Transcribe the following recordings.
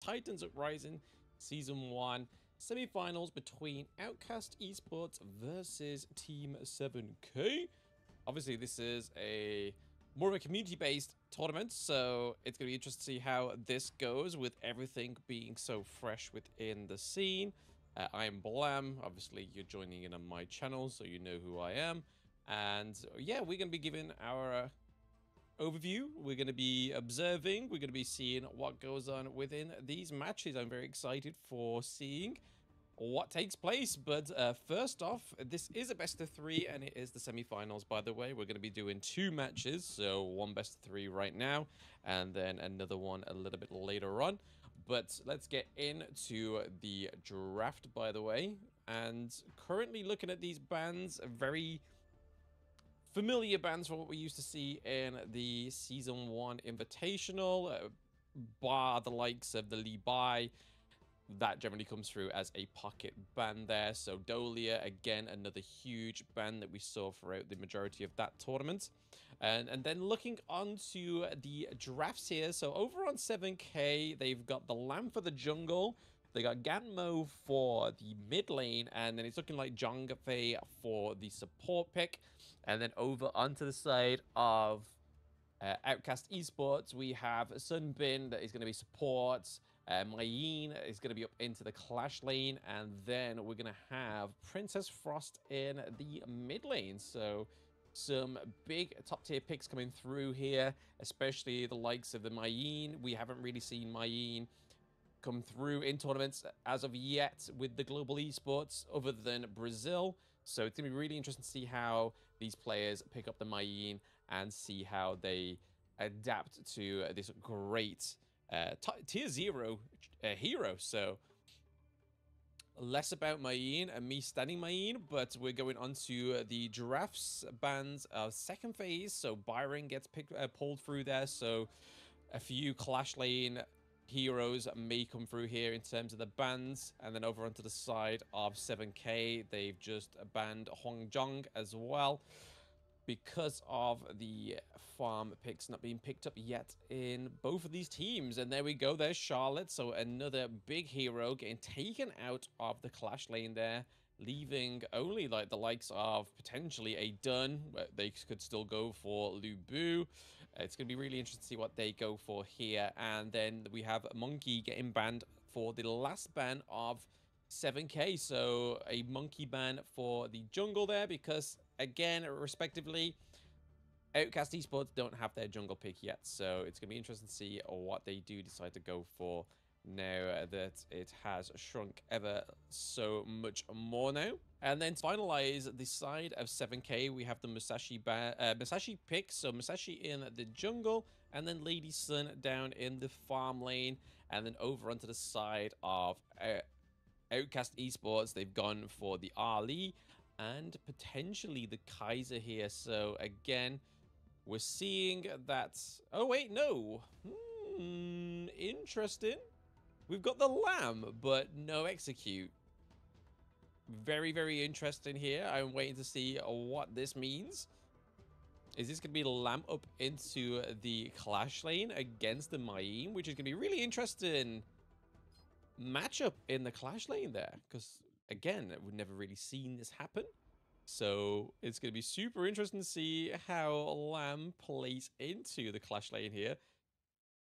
Titans Uprising Season 1 Semi Finals between Outcast Esports versus Team 7K. Obviously, this is more of a community-based tournament, so it's going to be interesting to see how this goes with everything being so fresh within the scene. I am Blam. Obviously, you're joining in on my channel, so you know who I am. And yeah, we're going to be giving our overview. We're going to be observing. We're going to be seeing what goes on within these matches. I'm very excited for seeing what takes place. But first off, this is a best of 3, and it is the semi-finals, by the way. We're going to be doing 2 matches, so one best of 3 right now, and then another one a little bit later on. But let's get into the draft, by the way. And currently looking at these bands, very familiar bands from what we used to see in the Season 1 Invitational, bar the likes of the Levi. That generally comes through as a pocket band there. So Dolia, again, another huge band that we saw throughout the majority of that tournament. And then looking onto the drafts here. So over on 7K, they've got the Lamb for the jungle. They got Ganmo for the mid lane, and then it's looking like Jongfei for the support pick. And then over onto the side of Outcast Esports, we have Sunbin that is going to be support. Mayin is going to be up into the Clash lane, and then we're going to have Princess Frost in the mid lane. So some big top tier picks coming through here, especially the likes of the Mayin. We haven't really seen Mayin come through in tournaments as of yet with the global esports other than Brazil. So it's going to be really interesting to see how these players pick up the Mayin and see how they adapt to this great tier 0 hero. So less about Mayin and me standing Mayin, but we're going on to the giraffes bands of second phase. So Byron gets pulled through there. So a few Clash lane heroes may come through here in terms of the bans. And then over onto the side of 7K, they've just banned Hong Jong as well, because of the farm picks not being picked up yet in both of these teams. And there we go, there's Charlotte. So another big hero getting taken out of the Clash lane there, leaving only like the likes of potentially a Dun. They could still go for Lubu. It's going to be really interesting to see what they go for here. And then we have Monkey getting banned for the last ban of 7K. So a Monkey ban for the jungle there, because again, respectively, Outcast Esports don't have their jungle pick yet. So it's going to be interesting to see what they do decide to go for now that it has shrunk ever so much more now. And then to finalize the side of 7K, we have the Musashi pick. So Musashi in the jungle, and then Lady Sun down in the farm lane. And then over onto the side of Outcast Esports, they've gone for the Ali and potentially the Kaiser here. So again, we're seeing that... Oh, wait, no. Interesting. We've got the Lamb, but no Execute. Very, very interesting here. I'm waiting to see what this means. Is this going to be Lamb up into the Clash lane against the Mayin, which is going to be really interesting matchup in the Clash lane there, because again, we've never really seen this happen. So it's going to be super interesting to see how Lamb plays into the Clash lane here.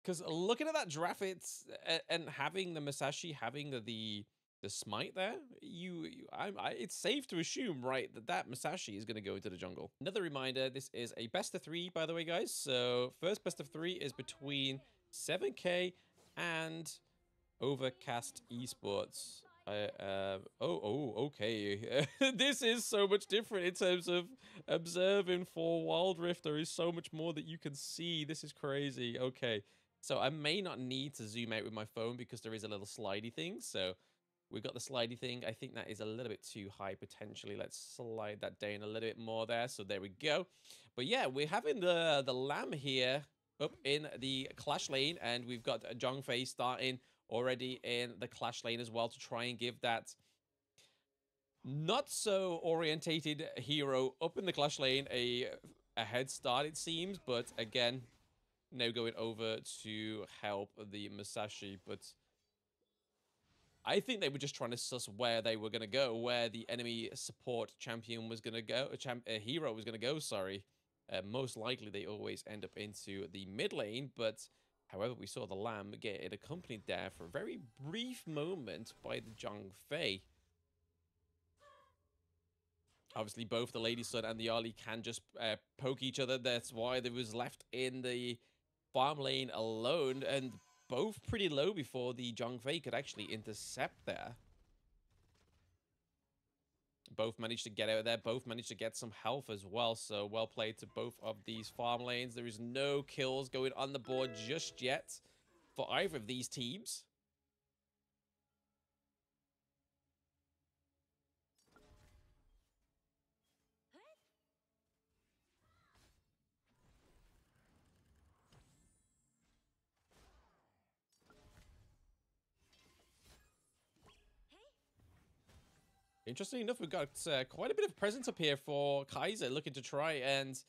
Because looking at that draft, and having the Musashi, having the smite there, it's safe to assume, right, that Musashi is going to go into the jungle. Another reminder, this is a best of 3, by the way, guys. So first best of 3 is between 7K and Outcast Esports. Okay. This is so much different in terms of observing for Wild Rift. There is so much more that you can see. This is crazy. Okay. So I may not need to zoom out with my phone because there is a little slidey thing. So we've got the slidey thing. I think that is a little bit too high potentially. Let's slide that down a little bit more there. So there we go. But yeah, we're having the Lamb here up in the Clash lane. And we've got Jongfei starting already in the Clash lane as well to try and give that not so orientated hero up in the Clash lane a head start, it seems. But again, now going over to help the Musashi. But I think they were just trying to suss where they were going to go, where the enemy support champion was going to go, a hero was going to go, sorry. Most likely they always end up into the mid lane, but however, we saw the Lamb get it accompanied there for a very brief moment by the Zhang Fei. Obviously, both the Lady Sun and the Ali can just poke each other. That's why they was left in the farm lane alone, and both pretty low before the Zhang Fei could actually intercept there. Both managed to get out of there. Both managed to get some health as well. So well played to both of these farm lanes. There is no kills going on the board just yet for either of these teams. Interesting enough, we've got quite a bit of presence up here for Kaiser, looking to try and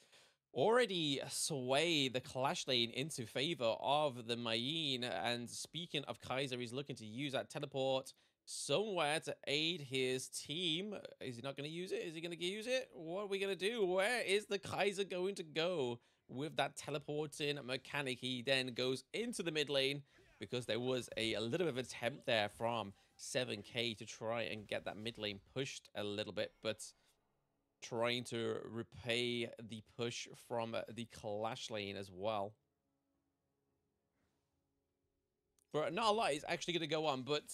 already sway the Clash lane into favor of the Mayin. And speaking of Kaiser, he's looking to use that teleport somewhere to aid his team. Is he not going to use it? Is he going to use it? What are we going to do? Where is the Kaiser going to go with that teleporting mechanic? He then goes into the mid lane, because there was a little bit of attempt there from 7K to try and get that mid lane pushed a little bit, but trying to repay the push from the Clash lane as well. But not a lot is actually going to go on, but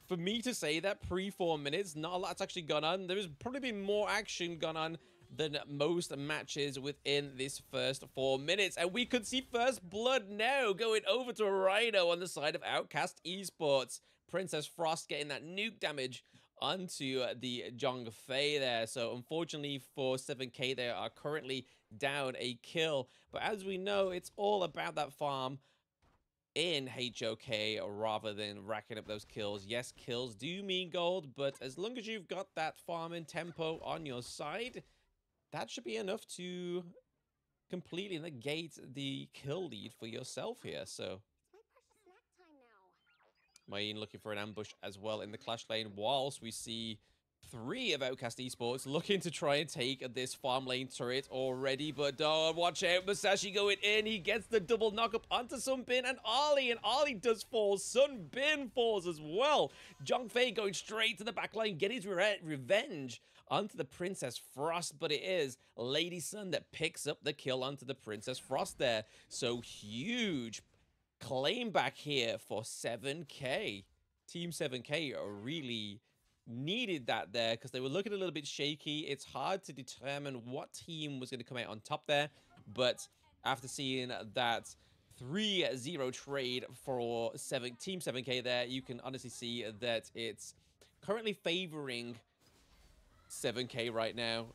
for me to say that pre-4 minutes, not a lot's actually gone on. There's probably been more action gone on than most matches within this first 4 minutes. And we could see first blood now going over to a Rhino on the side of Outcast Esports. Princess Frost getting that nuke damage onto the Zhang Fei there. So unfortunately for 7K, they are currently down a kill. But as we know, it's all about that farm in HOK rather than racking up those kills. Yes, kills do mean gold, but as long as you've got that farming tempo on your side, that should be enough to completely negate the kill lead for yourself here. So Mayin looking for an ambush as well in the Clash lane, whilst we see 3 of Outcast Esports looking to try and take this farm lane turret already. But watch out, Musashi going in. He gets the double knock-up onto Sunbin and Ali does fall. Sunbin falls as well. Zhang Fei going straight to the backline, getting his revenge onto the Princess Frost, but it is Lady Sun that picks up the kill onto the Princess Frost there. So huge claim back here for 7K. Team 7K are really needed that there, because they were looking a little bit shaky. It's hard to determine what team was going to come out on top there, but after seeing that 3-0 trade for Team 7K there, you can honestly see that it's currently favoring 7K right now.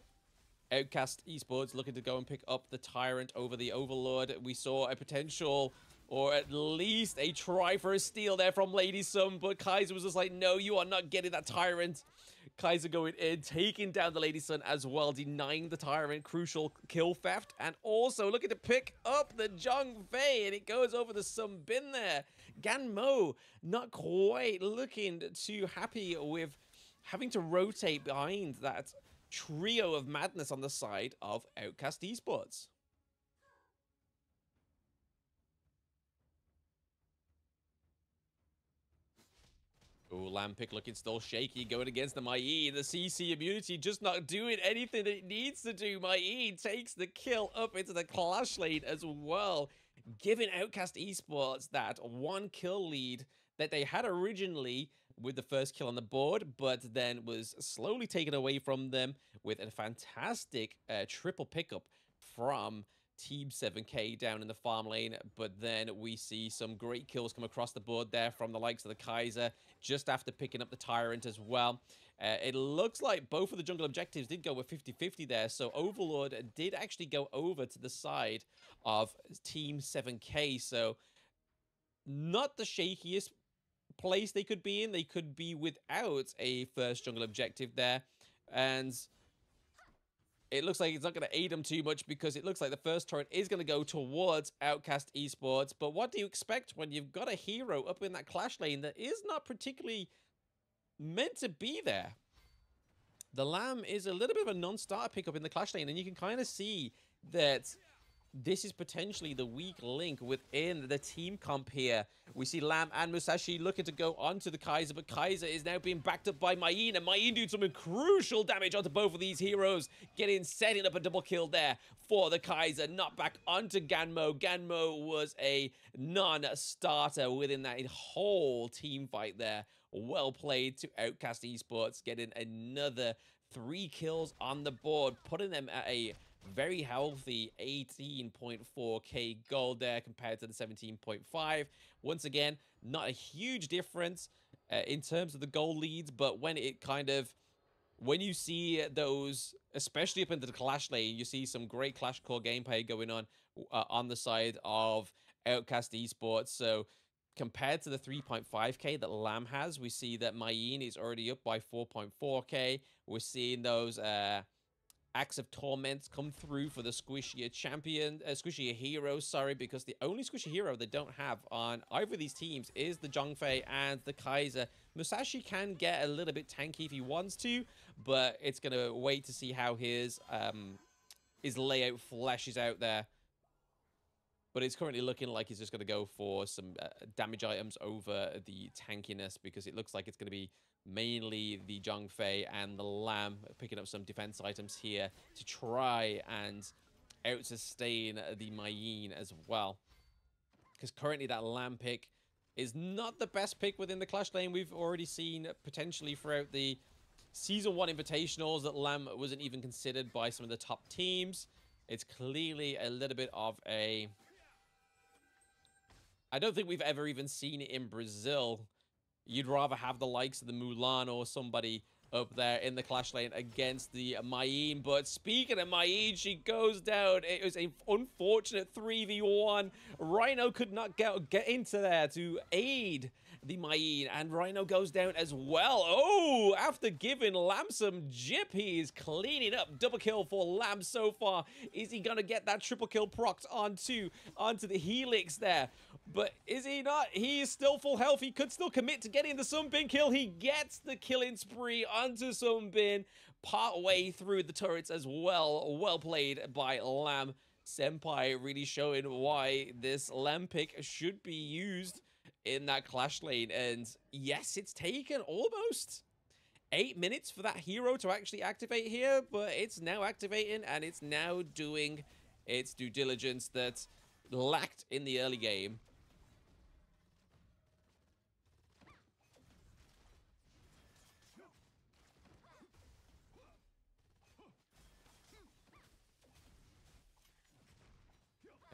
Outcast Esports looking to go and pick up the Tyrant over the Overlord. We saw a potential, or at least a try for a steal there from Lady Sun, but Kaiser was just like, no, you are not getting that Tyrant. Kaiser going in, taking down the Lady Sun as well, denying the Tyrant crucial kill theft, and also looking to pick up the Zhang Fei, and it goes over the Sunbin there. Gan Mo not quite looking too happy with having to rotate behind that trio of madness on the side of Outcast Esports. Oh, Lampic looking still shaky, going against the Mai. The CC immunity just not doing anything that it needs to do. Mai takes the kill up into the Clash lane as well, giving Outcast Esports that 1 kill lead that they had originally with the first kill on the board, but then was slowly taken away from them with a fantastic triple pickup from Team 7K down in the farm lane. But then we see some great kills come across the board there from the likes of the Kaiser just after picking up the Tyrant as well. It looks like both of the jungle objectives did go with 50-50 there, so Overlord did actually go over to the side of Team 7K, so not the shakiest place they could be in. They could be without a first jungle objective there, and it looks like it's not going to aid them too much because it looks like the first turret is going to go towards Outcast Esports. But what do you expect when you've got a hero up in that clash lane that is not particularly meant to be there? The Lamb is a little bit of a non-starter pickup in the clash lane, and you can kind of see that this is potentially the weak link within the team comp here. We see Lamb and Musashi looking to go onto the Kaiser, but Kaiser is now being backed up by Mayin, and Mayin doing some crucial damage onto both of these heroes, setting up a double kill there for the Kaiser. Not back onto Ganmo. Ganmo was a non-starter within that whole team fight there. Well played to Outcast Esports, getting another 3 kills on the board, putting them at a very healthy 18.4k gold there compared to the 17.5. Once again, not a huge difference in terms of the gold leads, but when you see those, especially up into the clash lane, you see some great clash core gameplay going on the side of Outcast Esports. So compared to the 3.5k that Lamb has, we see that Mayin is already up by 4.4k. We're seeing those Acts of Torment come through for the squishier squishier heroes, sorry, because the only squishy hero they don't have on either of these teams is the Zhongfei and the Kaiser. Musashi can get a little bit tanky if he wants to, but it's going to wait to see how his layout fleshes out there. But it's currently looking like he's just going to go for some damage items over the tankiness, because it looks like it's going to be mainly the Zhongfei and the Lamb picking up some defense items here to try and out-sustain the Mayin as well. Because currently that Lamb pick is not the best pick within the clash lane. We've already seen potentially throughout the Season 1 Invitationals that Lamb wasn't even considered by some of the top teams. It's clearly a little bit of a... I don't think we've ever even seen it in Brazil. You'd rather have the likes of the Mulan or somebody up there in the clash lane against the Mayin. But speaking of Mayin, she goes down. It was an unfortunate 3v1. Rhino could not get into there to aid the Mayin, and Rhino goes down as well. Oh, after giving Lamb some jip, he is cleaning up. Double kill for Lamb so far. Is he gonna get that triple kill procced onto the Helix there? But is he not? He is still full health. He could still commit to getting the Sunbin kill. He gets the killing spree onto Sunbin part way through the turrets as well. Well played by Lamb. Senpai really showing why this Lamb pick should be used in that clash lane. And yes, it's taken almost 8 minutes for that hero to actually activate here, but it's now activating and it's now doing its due diligence that lacked in the early game.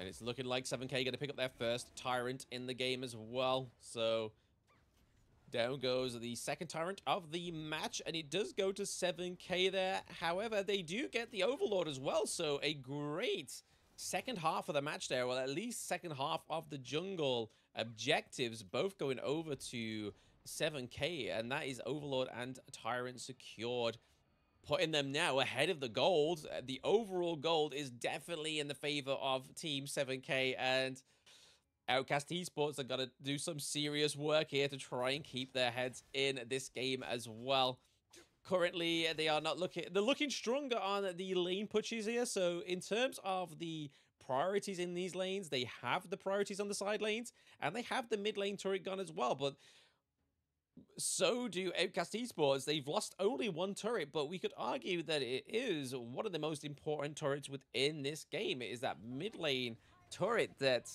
And it's looking like 7k going to pick up their first Tyrant in the game as well. So down goes the second Tyrant of the match, and it does go to 7k there. However, they do get the Overlord as well, so a great second half of the match there. Well, at least second half of the jungle objectives both going over to 7k, and that is Overlord and Tyrant secured, putting them now ahead of the gold. The overall gold is definitely in the favor of Team 7k, and Outcast Esports have got to do some serious work here to try and keep their heads in this game as well. Currently, they are not looking... They're looking stronger on the lane pushes here, so in terms of the priorities in these lanes, they have the priorities on the side lanes, and they have the mid lane turret gun as well, but so do Outcast Esports. They've lost only one turret, but we could argue that it is one of the most important turrets within this game. It is that mid lane turret that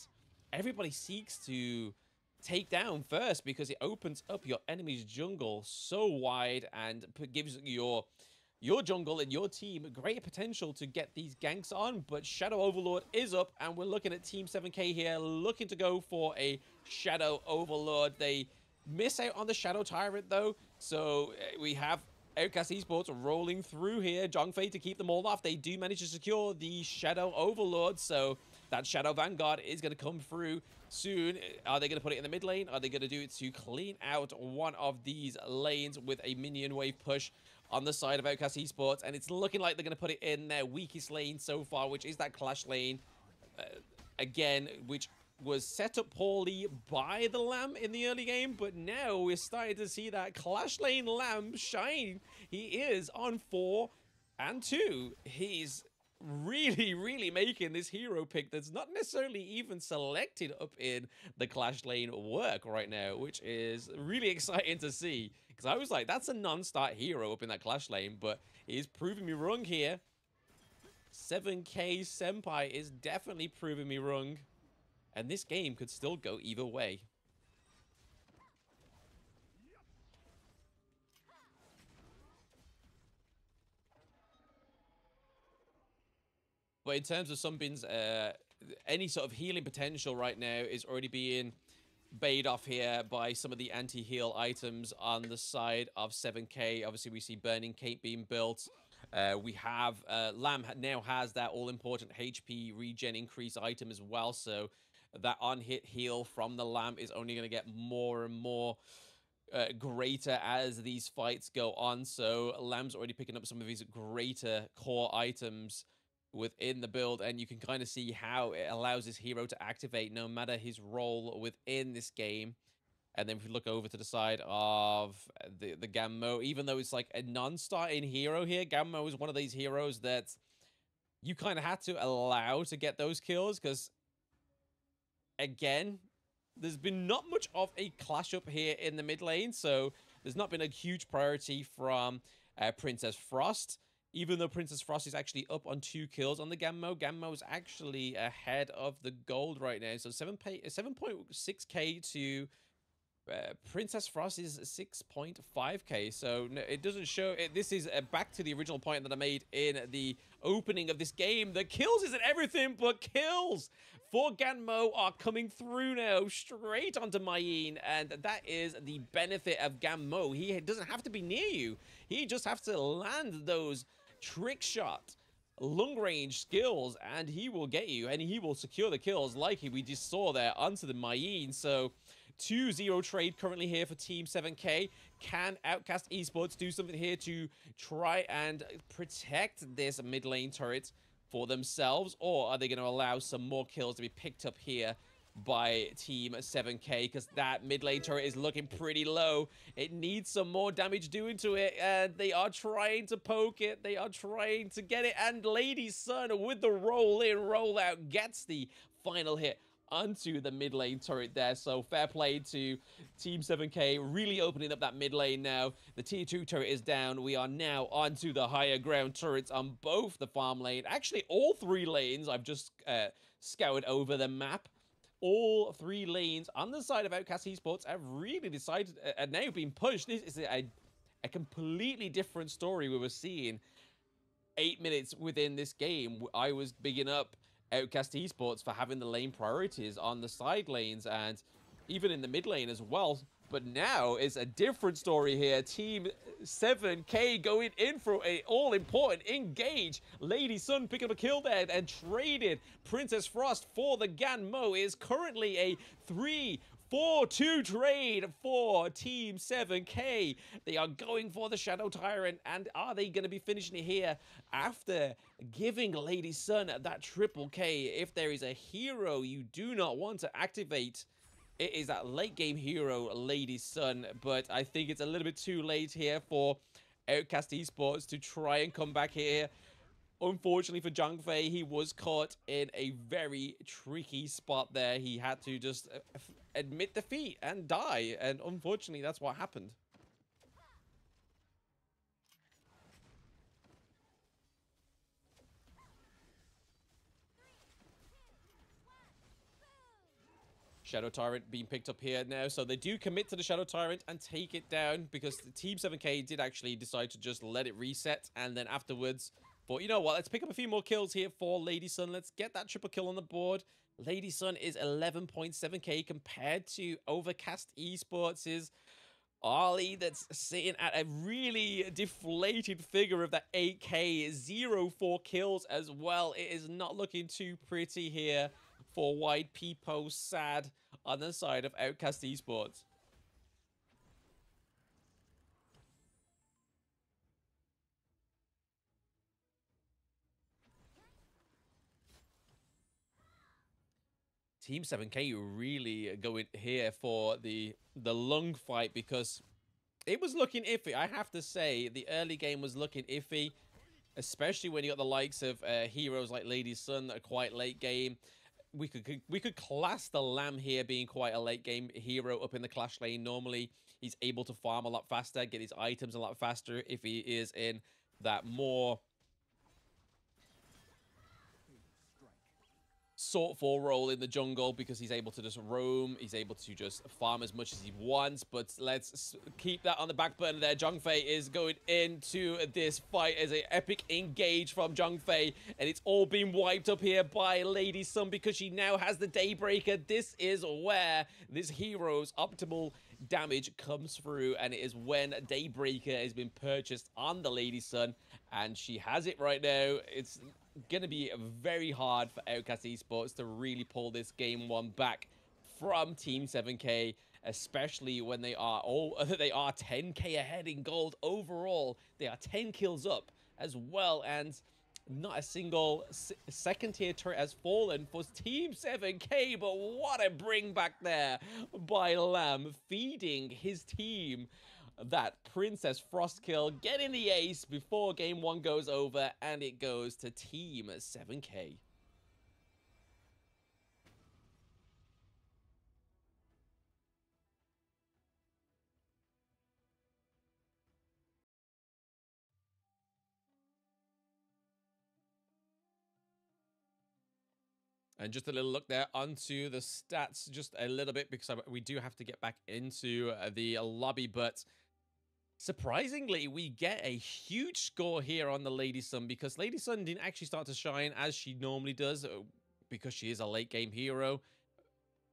everybody seeks to take down first, because it opens up your enemy's jungle so wide and gives your jungle and your team great potential to get these ganks on. But Shadow Overlord is up, and we're looking at Team 7k here looking to go for a Shadow Overlord. They miss out on the Shadow Tyrant though, so we have Outcast Esports rolling through here. Zhongfei to keep them all off. They do manage to secure the Shadow Overlord, so that Shadow Vanguard is going to come through soon. Are they going to put it in the mid lane? Are they going to do it to clean out one of these lanes with a minion wave push on the side of Outcast Esports, and it's looking like they're going to put it in their weakest lane so far, which is that Clash lane. Again, which was set up poorly by the Lamb in the early game, but now we're starting to see that Clash lane Lamb shine. He is on 4 and 2. He's really making this hero pick that's not necessarily even selected up in the Clash lane work right now, which is really exciting to see, because I was like, that's a non-start hero up in that Clash lane, but he's proving me wrong here. 7K Senpai is definitely proving me wrong, and this game could still go either way. But in terms of Sunbin's, any sort of healing potential right now is already being baited off here by some of the anti-heal items on the side of 7K. Obviously, we see Burning Cape being built. We have Lamb now has that all-important HP regen increase item as well, so that on-hit heal from the Lamb is only going to get more and more greater as these fights go on. So Lamb's already picking up some of these greater core items within the build, and you can kind of see how it allows this hero to activate no matter his role within this game. And then if we look over to the side of the Gammo, even though it's like a non-starting hero here, Gammo is one of these heroes that you kind of had to allow to get those kills, because again, there's been not much of a clash up here in the mid lane, so there's not been a huge priority from Princess Frost. Even though Princess Frost is actually up on 2 kills on the Gammo, Gammo is actually ahead of the gold right now. So 7.6k to Princess Frost is 6.5k. So no, it doesn't show it. This is back to the original point that I made in the opening of this game. The kills isn't everything, but kills for Gammo are coming through now straight onto Mayeen, and that is the benefit of Gammo. He doesn't have to be near you. He just has to land those trick shot long range skills, and he will get you, and he will secure the kills like we just saw there onto the Mayeen. So 2-0 trade currently here for Team 7K. Can Outcast Esports do something here to try and protect this mid lane turret for themselves, or are they going to allow some more kills to be picked up here by Team 7K? Because that mid lane turret is looking pretty low. It needs some more damage doing to it, and they are trying to poke it. They are trying to get it, and Lady Sun with the roll in, roll out gets the final hit onto the mid lane turret there. So fair play to Team 7K, really opening up that mid lane now. The tier 2 turret is down. We are now onto the higher ground turrets on both the farm lane. Actually, all 3 lanes. I've just scoured over the map. All 3 lanes on the side of Outcast Esports have really decided, are now being pushed. This is a completely different story we were seeing 8 minutes within this game. I was bigging up Outcast Esports for having the lane priorities on the side lanes and even in the mid lane as well. But now it's a different story here. Team 7K going in for a all-important engage. Lady Sun picking up a kill there and traded Princess Frost for the Gammo. It is currently a 3-4-2 trade for Team 7K. They are going for the Shadow Tyrant, and are they going to be finishing it here after giving Lady Sun that triple K? If there is a hero you do not want to activate, it is that late game hero, Lady Sun, but I think it's a little bit too late here for Outcast Esports to try and come back here. Unfortunately for Zhang Fei, he was caught in a very tricky spot there. He had to just admit defeat and die, and unfortunately that's what happened. Shadow Tyrant being picked up here now, so they do commit to the Shadow Tyrant and take it down, because the Team 7K did actually decide to just let it reset, and then afterwards thought, you know what, let's pick up a few more kills here for Lady Sun. Let's get that triple kill on the board. Lady Sun is 11.7k compared to Overcast Esports' Ollie that's sitting at a really deflated figure of that 8k, 0-4 kills as well. It is not looking too pretty here for White Peepo, sad on the side of Outcast Esports. Team 7K really going here for the lung fight, because it was looking iffy. I have to say, the early game was looking iffy, especially when you got the likes of heroes like Lady Sun that are quite late game. We could class the Lamb here being quite a late game hero up in the Clash lane. Normally, he's able to farm a lot faster, get his items a lot faster if he is in that more sort for role in the jungle, because he's able to just roam, he's able to just farm as much as he wants. But let's keep that on the back burner there. Zhongfei is going into this fight as an epic engage from Zhongfei, and it's all been wiped up here by Lady Sun because she now has the Daybreaker. This is where this hero's optimal damage comes through, and it is when Daybreaker has been purchased on the Lady Sun, and she has it right now. It's gonna be very hard for Outcast Esports to really pull this game one back from Team 7K, especially when they are 10k ahead in gold overall. They are 10 kills up as well, and not a single second tier turret has fallen for Team 7K. But what a bring back there by Lamb, feeding his team that Princess Frost kill, getting the ace before game one goes over, and it goes to Team 7K. And just a little look there onto the stats just a little bit, because we do have to get back into the lobby. But surprisingly, we get a huge score here on the Lady Sun, because Lady Sun didn't actually start to shine as she normally does, because she is a late game hero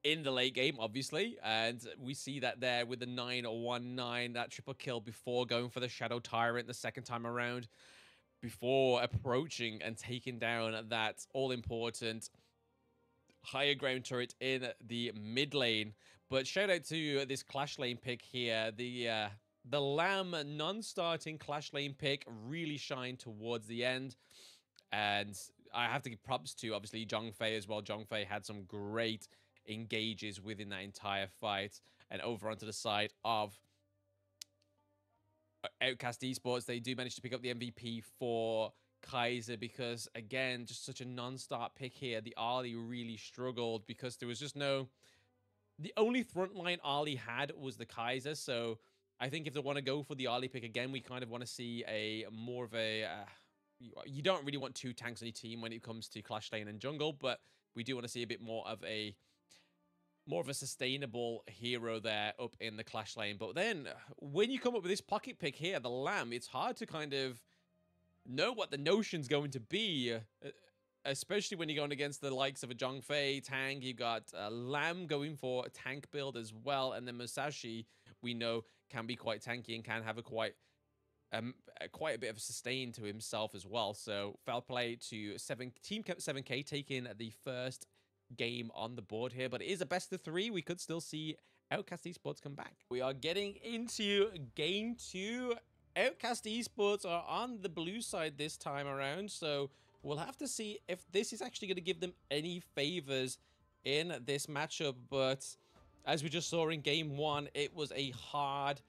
in the late game, obviously. And we see that there with the 919, that triple kill before going for the Shadow Tyrant the second time around, before approaching and taking down that all-important higher ground turret in the mid lane. But shout out to this Clash lane pick here. The Lamb non-starting Clash lane pick really shined towards the end, and I have to give props to obviously Zhongfei as well. Zhongfei had some great engages within that entire fight. And over onto the side of Outcast Esports, they do manage to pick up the MVP for Kaiser, because again, just such a non-start pick here. The Arlie really struggled because there was just no... The only frontline Arlie had was the Kaiser, so I think if they want to go for the Arlie pick again, we kind of want to see a more of a... you don't really want two tanks on your team when it comes to Clash lane and jungle, but we do want to see a bit more of a sustainable hero there up in the Clash lane. But then when you come up with this pocket pick here, the Lamb, it's hard to kind of know what the notion's going to be, especially when you're going against the likes of a Zhongfei tank. You've got Lamb going for a tank build as well, and then Musashi, we know, can be quite tanky and can have a quite a bit of a sustain to himself as well. So foul play to Team 7K taking the first game on the board here, but it is a best of 3. We could still see Outcast Esports come back. We are getting into game 2. Outcast Esports are on the blue side this time around, so we'll have to see if this is actually going to give them any favors in this matchup. But as we just saw in game 1, it was a hard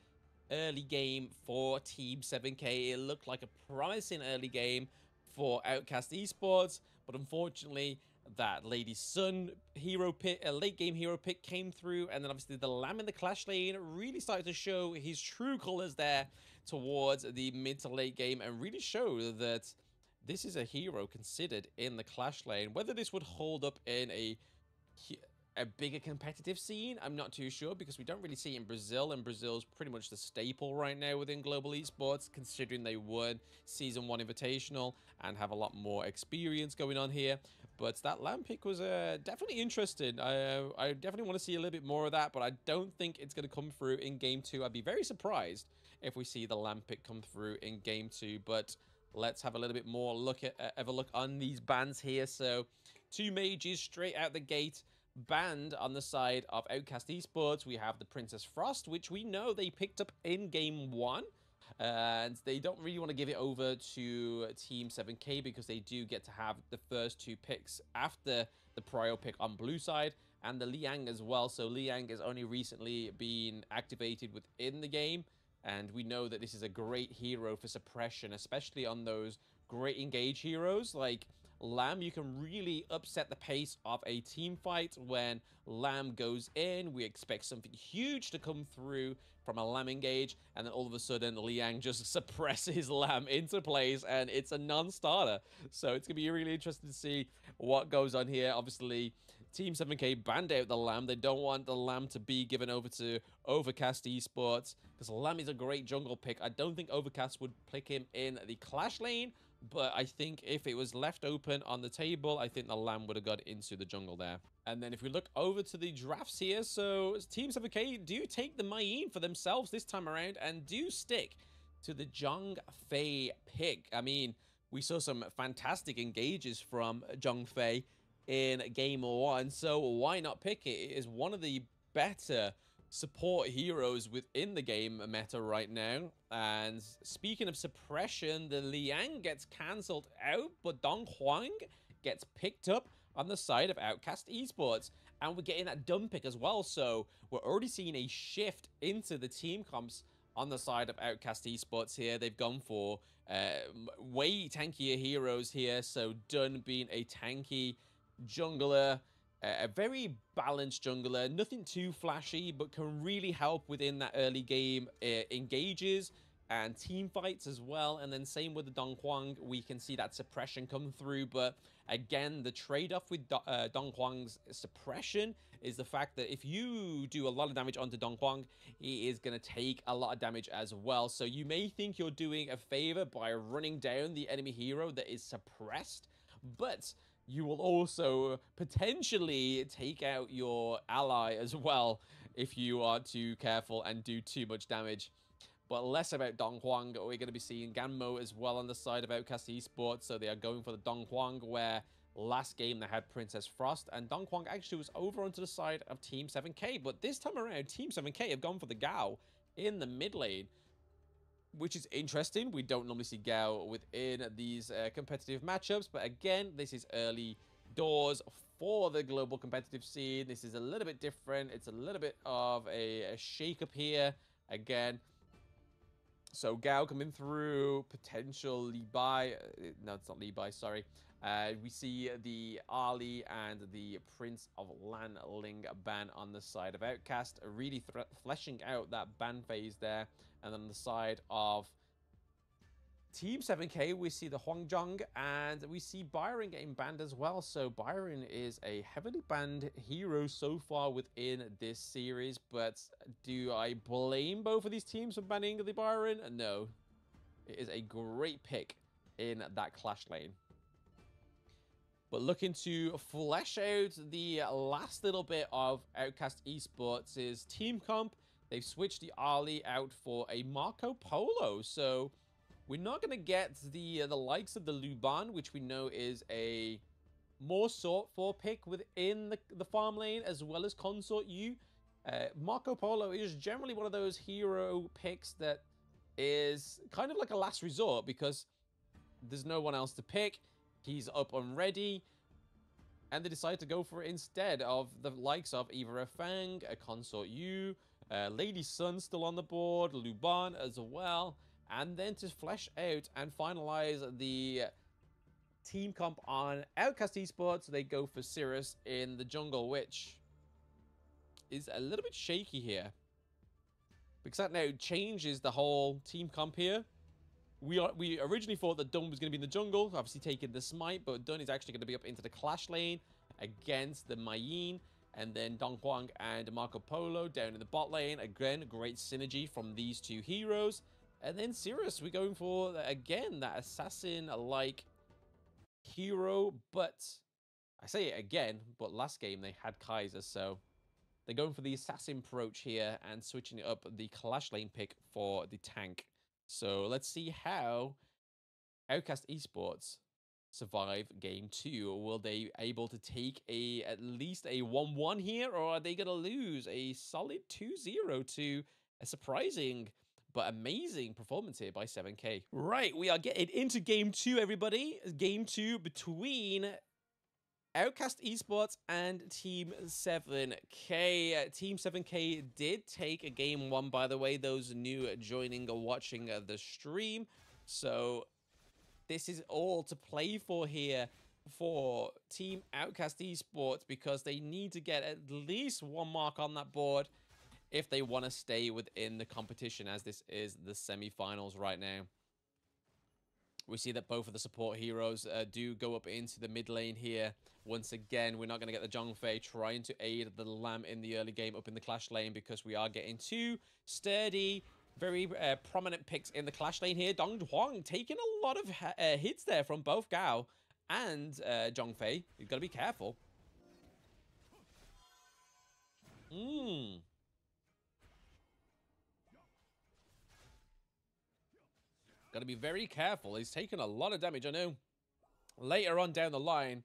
early game for Team 7K. It looked like a promising early game for Outcast Esports, but unfortunately that Lady Sun hero pick, a late game hero pick, came through, and then obviously the Lamb in the Clash lane really started to show his true colors there towards the mid to late game, and really show that this is a hero considered in the Clash lane. Whether this would hold up in a bigger competitive scene, I'm not too sure, because we don't really see it in Brazil, and Brazil's pretty much the staple right now within global esports, considering they won Season 1 Invitational and have a lot more experience going on here. But that Lamb pick was definitely interesting. I definitely want to see a little bit more of that, but I don't think it's going to come through in Game 2. I'd be very surprised if we see the Lamb pick come through in Game 2, but let's have a little bit more look on these bans here. So 2 mages straight out the gate banned on the side of Outcast Esports. We have the Princess Frost, which we know they picked up in Game 1. And they don't really want to give it over to Team 7K, because they do get to have the first 2 picks after the prio pick on blue side. and the Liang as well. So Liang has only recently been activated within the game, and we know that this is a great hero for suppression, especially on those great engage heroes like Lamb. You can really upset the pace of a team fight when Lamb goes in. We expect something huge to come through from a Lamb engage, and then all of a sudden Liang just suppresses Lamb into place, and it's a non-starter. So it's gonna be really interesting to see what goes on here. Obviously, Team 7K banned out the Lamb. They don't want the Lamb to be given over to Overcast Esports, because Lamb is a great jungle pick. I don't think Overcast would pick him in the Clash lane, but I think if it was left open on the table, I think the Lamb would have got into the jungle there. And then if we look over to the drafts here, so Team 7K do take the Mayeen for themselves this time around and do stick to the Zhong Fei pick. I mean, we saw some fantastic engages from Zhong Fei in game 1, so why not pick it? It is one of the better support heroes within the game meta right now. And speaking of suppression, the Liang gets cancelled out, but Dong Huang gets picked up on the side of Outcast Esports, and we're getting that dumb pick as well. So we're already seeing a shift into the team comps on the side of Outcast Esports here. They've gone for way tankier heroes here. So Dunn being a tanky jungler, a very balanced jungler, nothing too flashy, but can really help within that early game engages and team fights as well. And then same with the Dong Huang, we can see that suppression come through. But again, the trade-off with Dong Huang's suppression is the fact that if you do a lot of damage onto Dong Huang, he is going to take a lot of damage as well. So you may think you're doing a favor by running down the enemy hero that is suppressed, but you will also potentially take out your ally as well if you are too careful and do too much damage. But less about Dong Huang. We're going to be seeing Ganmo as well on the side of Outcast Esports. So they are going for the Dong Huang, where last game they had Princess Frost, and Dong Huang actually was over onto the side of Team 7K. But this time around, Team 7K have gone for the Gao in the mid lane, which is interesting. We don't normally see Gao within these competitive matchups, but again, this is early doors for the global competitive scene. This is a little bit different. It's a little bit of a shake-up here again. So Gao coming through, potential Li Bai. No, it's not Li Bai, sorry. We see the Ali and the Prince of Lan Ling ban on the side of Outcast, really fleshing out that ban phase there. And on the side of Team 7K, we see the Huangjong, and we see Byron getting banned as well. So Byron is a heavily banned hero so far within this series, but do I blame both of these teams for banning the Byron? No. It is a great pick in that Clash lane. But looking to flesh out the last little bit of Outcast Esports is team comp. They've switched the Ali out for a Marco Polo. So we're not going to get the likes of the Luban, which we know is a more sought-for pick within the farm lane, as well as Consort U. Marco Polo is generally one of those hero picks that is kind of like a last resort because there's no one else to pick. He's up and ready, and they decide to go for it instead of the likes of either a Fang, a Consort U, Lady Sun still on the board, Luban as well. And then to flesh out and finalize the team comp on Outcast Esports, they go for Cirrus in the jungle, which is a little bit shaky here, because that now changes the whole team comp here. We originally thought that Dunn was going to be in the jungle, obviously taking the smite, but Dunn is actually going to be up into the Clash lane against the Mayeen, and then Dong Huang and Marco Polo down in the bot lane. Again, great synergy from these two heroes. And then Cirrus, we're going for, again, that assassin-like hero, but I say it again, but last game they had Kaiser, so they're going for the assassin approach here and switching it up the Clash lane pick for the tank. So let's see how Outcast Esports survive game 2. Will they able to take at least a 1-1 here, or are they going to lose a solid 2-0 to a surprising but amazing performance here by 7K? Right, we are getting into game 2, everybody. Game 2 between Outcast Esports and Team 7K. Team 7K did take a game 1, by the way, those new joining or watching the stream. So this is all to play for here for Team Outcast Esports, because they need to get at least 1 mark on that board if they want to stay within the competition, as this is the semi-finals right now. We see that both of the support heroes do go up into the mid lane here. Once again, we're not going to get the Zhongfei trying to aid the Lamb in the early game up in the Clash lane, because we are getting 2 sturdy, very prominent picks in the Clash lane here. Dong Huang taking a lot of hits there from both Gao and Zhongfei. You've got to be careful. Got to be very careful. He's taken a lot of damage. I know later on down the line,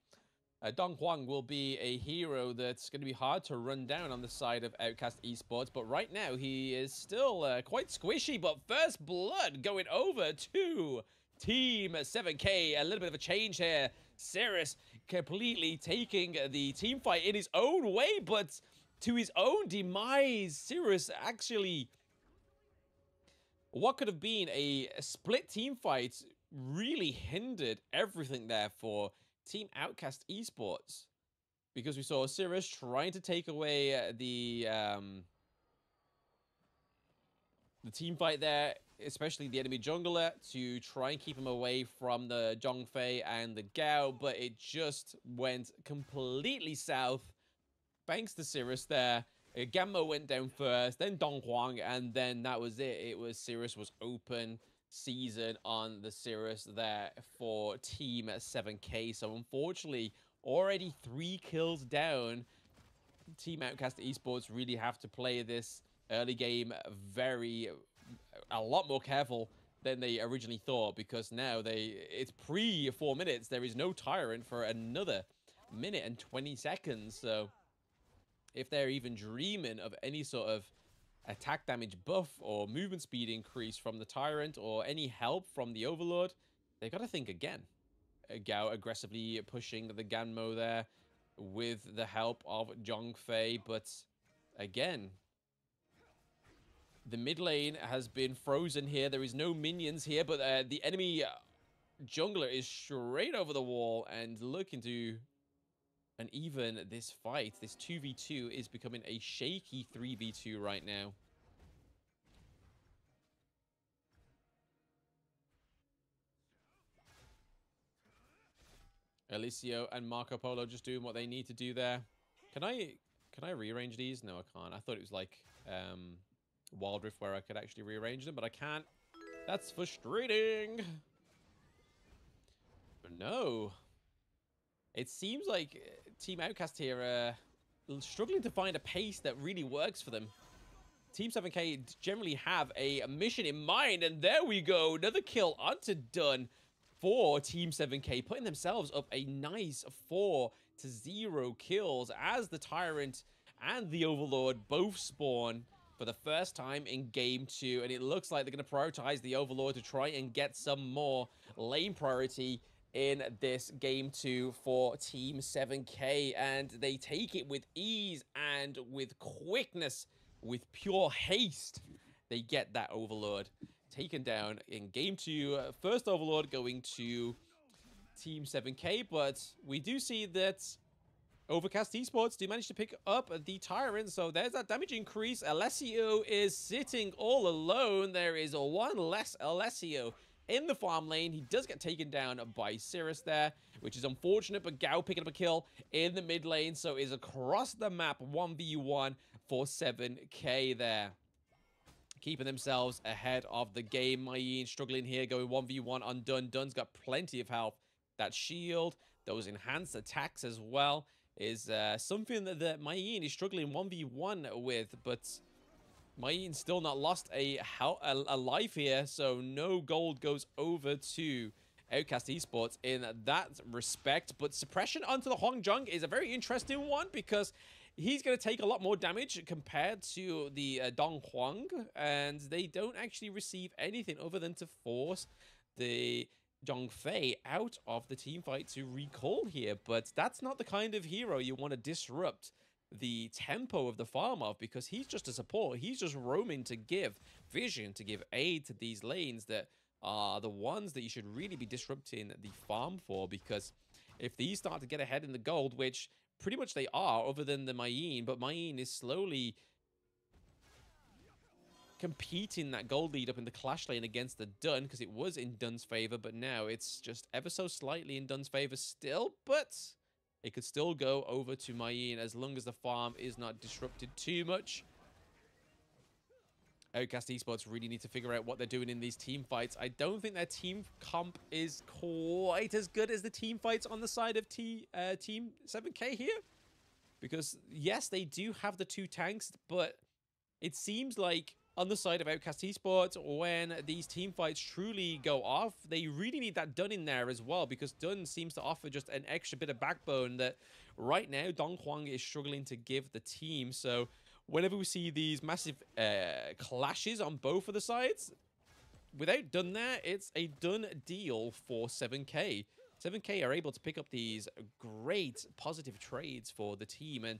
Dong Huang will be a hero that's going to be hard to run down on the side of Outcast Esports. But right now, he is still quite squishy. But first blood going over to Team 7K. A little bit of a change here. Cirrus completely taking the team fight in his own way, but to his own demise. Cirrus actually... what could have been a split team fight really hindered everything there for Team Outcast Esports, because we saw Cirrus trying to take away the team fight there, especially the enemy jungler, to try and keep him away from the Zhongfei and the Gao, but it just went completely south thanks to Cirrus there. Gamma went down first, then Dong Huang, and then that was it. It was Cirrus was open season on the Cirrus there for Team 7K. So unfortunately, already 3 kills down. Team Outcast Esports really have to play this early game a lot more careful than they originally thought, because now it's pre 4 minutes. There is no Tyrant for another minute and 20 seconds. So if they're even dreaming of any sort of attack damage buff or movement speed increase from the Tyrant or any help from the Overlord, they've got to think again. Gao aggressively pushing the Ganmo there with the help of Zhongfei, but again, the mid lane has been frozen here. There is no minions here, but the enemy jungler is straight over the wall and looking to... and even this fight, this 2v2, is becoming a shaky 3v2 right now. Alicio and Marco Polo just doing what they need to do there. Can I rearrange these? No, I can't. I thought it was like Wild Rift where I could actually rearrange them, but I can't. That's frustrating. But no. It seems like Team Outcast here are struggling to find a pace that really works for them. Team 7K generally have a mission in mind, and there we go. Another kill onto done for Team 7K, putting themselves up a nice 4-0 kills as the Tyrant and the Overlord both spawn for the first time in Game 2. And it looks like they're going to prioritize the Overlord to try and get some more lane priority in this Game 2 for Team 7K. And they take it with ease and with quickness, with pure haste. They get that Overlord taken down in Game 2. First Overlord going to Team 7K, but we do see that Outcast Esports do manage to pick up the Tyrant, so there's that damage increase. Alessio is sitting all alone. There is one less Alessio in the farm lane. He does get taken down by Cirrus there, which is unfortunate, but Gao picking up a kill in the mid lane, so is across the map 1v1 for 7K there. Keeping themselves ahead of the game. Mayin struggling here, going 1v1 on Dun. Dun's got plenty of health. That shield, those enhanced attacks as well, is something that Mayin is struggling 1v1 with, but Mayin's still not lost a life here, so no gold goes over to Outcast Esports in that respect. But suppression onto the Huang Zhong is a very interesting one, because he's going to take a lot more damage compared to the Dong Huang, and they don't actually receive anything other than to force the Zhongfei out of the team fight to recall here, but that's not the kind of hero you want to disrupt the tempo of the farm of, because he's just a support. He's just roaming to give vision, to give aid to these lanes that are the ones that you should really be disrupting the farm for, because if these start to get ahead in the gold, which pretty much they are, other than the Mayeen, but Mayeen is slowly competing that gold lead up in the clash lane against the Dun, because it was in Dun's favor, but now it's just ever so slightly in Dun's favor still, but it could still go over to Mayeen as long as the farm is not disrupted too much. Outcast Esports really need to figure out what they're doing in these team fights. I don't think their team comp is quite as good as the team fights on the side of Team 7K here. Because, yes, they do have the 2 tanks, but it seems like on the side of Outcast Esports, when these team fights truly go off, they really need that Dun in there as well, because Dun seems to offer just an extra bit of backbone that right now Dong Huang is struggling to give the team. So whenever we see these massive clashes on both of the sides, without Dun there, it's a done deal for 7K. 7K are able to pick up these great positive trades for the team, and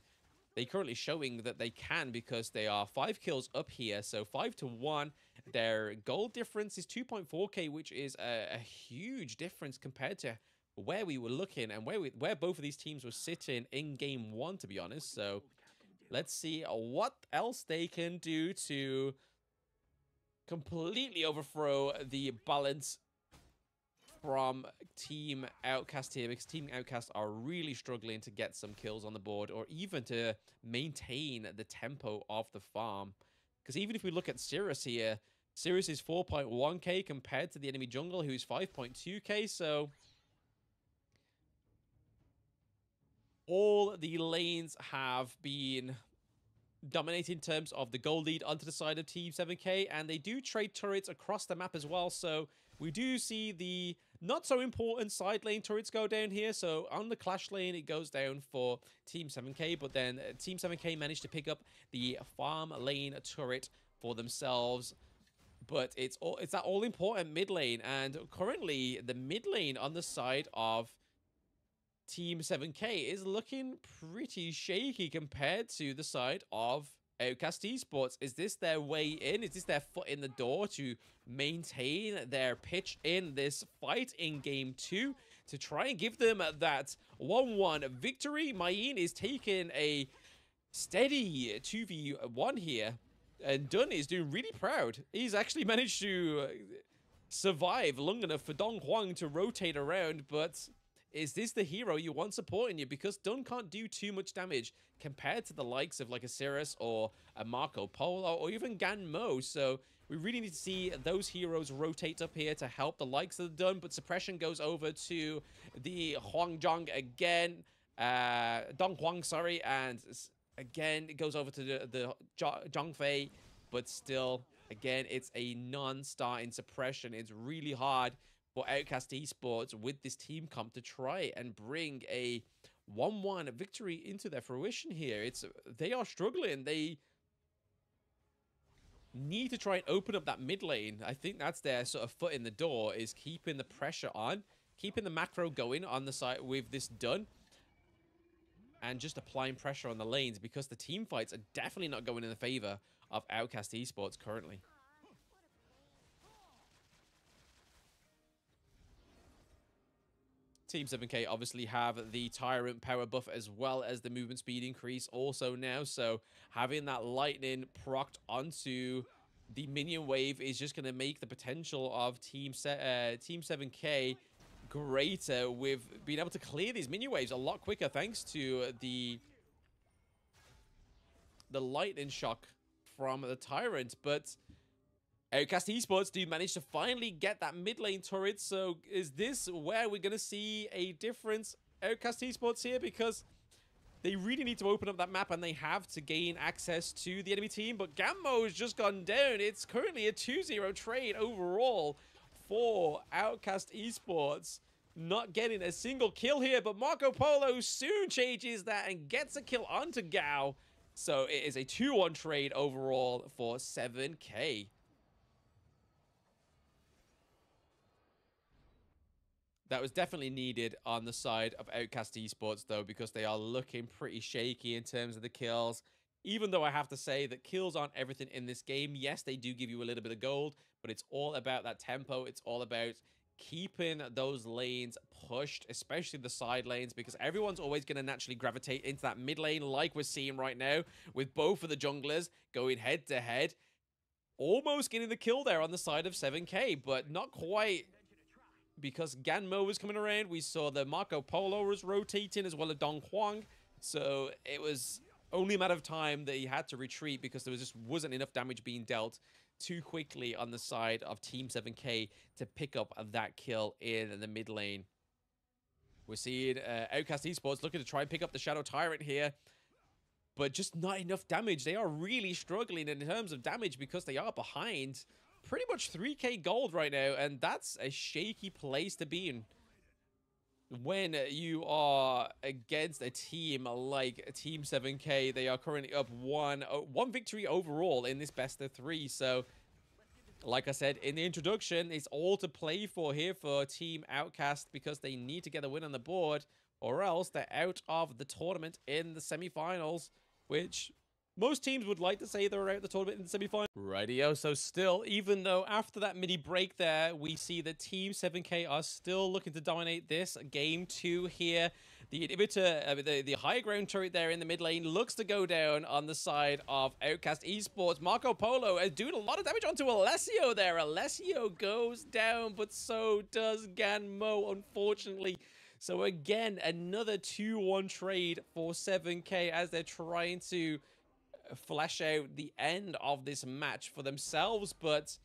they're currently showing that they can, because they are 5 kills up here, so 5-1. Their gold difference is 2.4k, which is a huge difference compared to where we were looking and where both of these teams were sitting in game 1, to be honest. So let's see what else they can do to completely overthrow the balance from Team Outcast here, because Team Outcast are really struggling to get some kills on the board, or even to maintain the tempo of the farm. Because even if we look at Sirius here, Sirius is 4.1k compared to the enemy jungle, who's 5.2k, so all the lanes have been dominated in terms of the gold lead onto the side of Team 7K, and they do trade turrets across the map as well, so we do see the not so important side lane turrets go down here. So on the clash lane, it goes down for Team 7K, but then Team 7K managed to pick up the farm lane turret for themselves. But it's that all-important mid lane, and currently the mid lane on the side of Team 7K is looking pretty shaky compared to the side of Outcast Esports. Is this their way in? Is this their foot in the door to maintain their pitch in this fight in game 2 to try and give them that 1-1 victory? Mayeen is taking a steady 2v1 here, and Dun is doing really proud. He's actually managed to survive long enough for Dong Huang to rotate around, but is this the hero you want supporting you? Because Dun can't do too much damage compared to the likes of like a Cirrus or a Marco Polo or even Gan Mo. So we really need to see those heroes rotate up here to help the likes of the Dun. But suppression goes over to the Huangjong again. Dong Huang, sorry. And again, it goes over to the Zhongfei. But still, again, it's a non-starting suppression. It's really hard for Outcast Esports with this team comp to try and bring a 1-1 victory into their fruition here. They are struggling. They need to try and open up that mid lane. I think that's their sort of foot in the door, is keeping the pressure on, keeping the macro going on the side with this Dun, and just applying pressure on the lanes, because the team fights are definitely not going in the favor of Outcast Esports currently. Team 7K obviously have the Tyrant power buff as well as the movement speed increase also now, so having that lightning procced onto the minion wave is just going to make the potential of Team 7K greater, with being able to clear these minion waves a lot quicker thanks to the lightning shock from the Tyrant. But Outcast Esports do manage to finally get that mid lane turret. So is this where we're going to see a difference, Outcast Esports here? Because they really need to open up that map, and they have to gain access to the enemy team. But Gammo has just gone down. It's currently a 2-0 trade overall for Outcast Esports. Not getting a single kill here, but Marco Polo soon changes that and gets a kill onto Gao. So it is a 2-1 trade overall for 7K. That was definitely needed on the side of Outcast Esports, though, because they are looking pretty shaky in terms of the kills. Even though I have to say that kills aren't everything in this game. Yes, they do give you a little bit of gold, but it's all about that tempo. It's all about keeping those lanes pushed, especially the side lanes, because everyone's always going to naturally gravitate into that mid lane like we're seeing right now with both of the junglers going head to head. Almost getting the kill there on the side of 7K, but not quite, because Ganmo was coming around. We saw the Marco Polo was rotating as well as Dong Huang. So it was only a matter of time that he had to retreat because there just wasn't enough damage being dealt too quickly on the side of Team 7K to pick up that kill in the mid lane. We're seeing Outcast Esports looking to try and pick up the Shadow Tyrant here, but just not enough damage. They are really struggling in terms of damage because they are behind pretty much 3K gold right now, and that's a shaky place to be in when you are against a team like Team 7K. They are currently up one victory overall in this best of 3. So, like I said in the introduction, it's all to play for here for Team Outcast because they need to get a win on the board, or else they're out of the tournament in the semi-finals, which most teams would like to say they're out of the tournament in the semi-final. Rightio, so still, even though after that mini break there, we see that Team 7K are still looking to dominate this game 2 here. The inhibitor, the high ground turret there in the mid lane looks to go down on the side of Outcast Esports. Marco Polo is doing a lot of damage onto Alessio there. Alessio goes down, but so does Ganmo, unfortunately. So again, another 2-1 trade for 7K as they're trying to flesh out the end of this match for themselves, but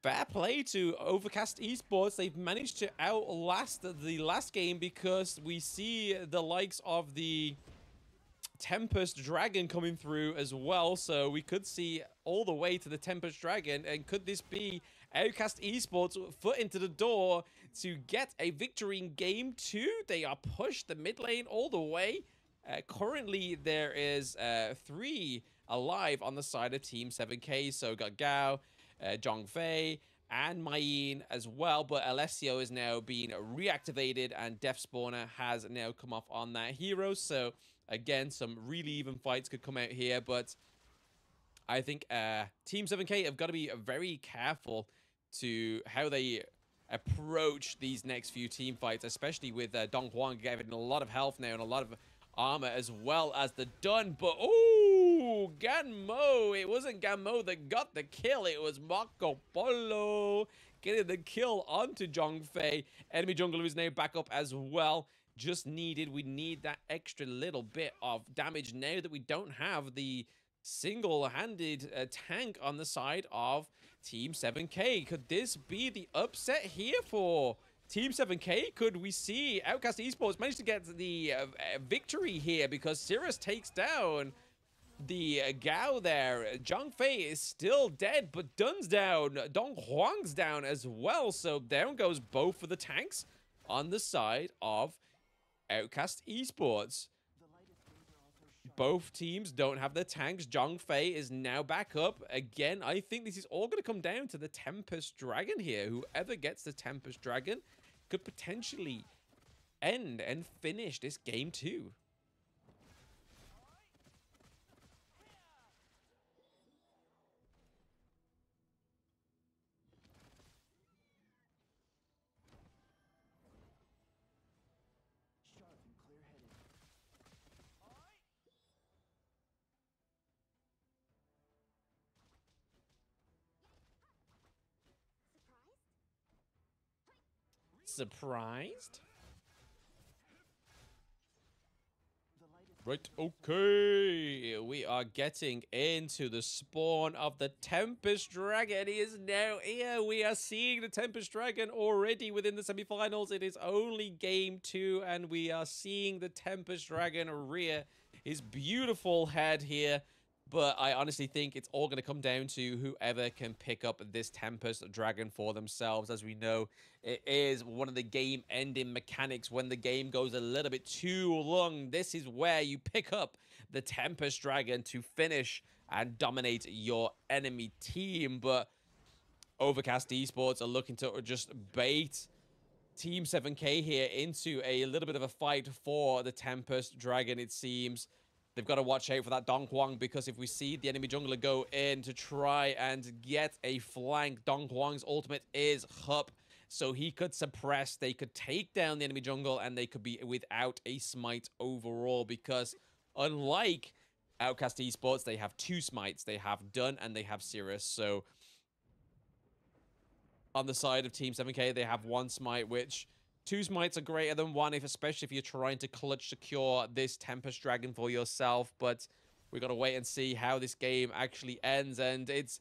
fair play to Overcast Esports. They've managed to outlast the last game because we see the likes of the Tempest Dragon coming through as well, so we could see all the way to the Tempest Dragon. And could this be Outcast Esports' foot into the door to get a victory in game 2? They are pushed the mid lane all the way. Currently, there is 3 alive on the side of Team 7K. So got Gao, Zhongfei, and Mayin as well. But Alessio is now being reactivated, and Death Spawner has now come off on that hero. So again, some really even fights could come out here. But I think Team 7K have got to be very careful to how they approach these next few team fights, especially with Dong Huang getting a lot of health now and a lot of armor as well as the Dun. But oh, Ganmo, it wasn't Ganmo that got the kill, it was Marco Polo getting the kill onto Zhongfei. Enemy jungler is now back up as well. We need that extra little bit of damage now that we don't have the single-handed tank on the side of Team 7K. Could this be the upset here for Team 7K? Could we see Outcast Esports manage to get the victory here, because Cirrus takes down the Gao there. Zhongfei is still dead, but Dun's down. Dong Huang's down as well. So down goes both of the tanks on the side of Outcast Esports. Both teams don't have their tanks. Zhongfei is now back up. Again, I think this is all going to come down to the Tempest Dragon here. Whoever gets the Tempest Dragon could potentially end and finish this game 2. Surprised? Right, okay. We are getting into the spawn of the Tempest Dragon. He is now here. We are seeing the Tempest Dragon already within the semifinals. It is only game 2, and we are seeing the Tempest Dragon rear his beautiful head here. But I honestly think it's all going to come down to whoever can pick up this Tempest Dragon for themselves. As we know, it is one of the game-ending mechanics. When the game goes a little bit too long, this is where you pick up the Tempest Dragon to finish and dominate your enemy team. But Overcast Esports are looking to just bait Team 7K here into a little bit of a fight for the Tempest Dragon, it seems. They've got to watch out for that Dong Huang, because if we see the enemy jungler go in to try and get a flank, Dong Huang's ultimate is Hup, so he could suppress, they could take down the enemy jungle, and they could be without a smite overall, because unlike Outcast Esports, they have 2 smites. They have Dun and they have Cirrus, so on the side of Team 7K, they have 1 smite, which 2 smites are greater than 1, especially if you're trying to clutch secure this Tempest Dragon for yourself. But we got to wait and see how this game actually ends, and it's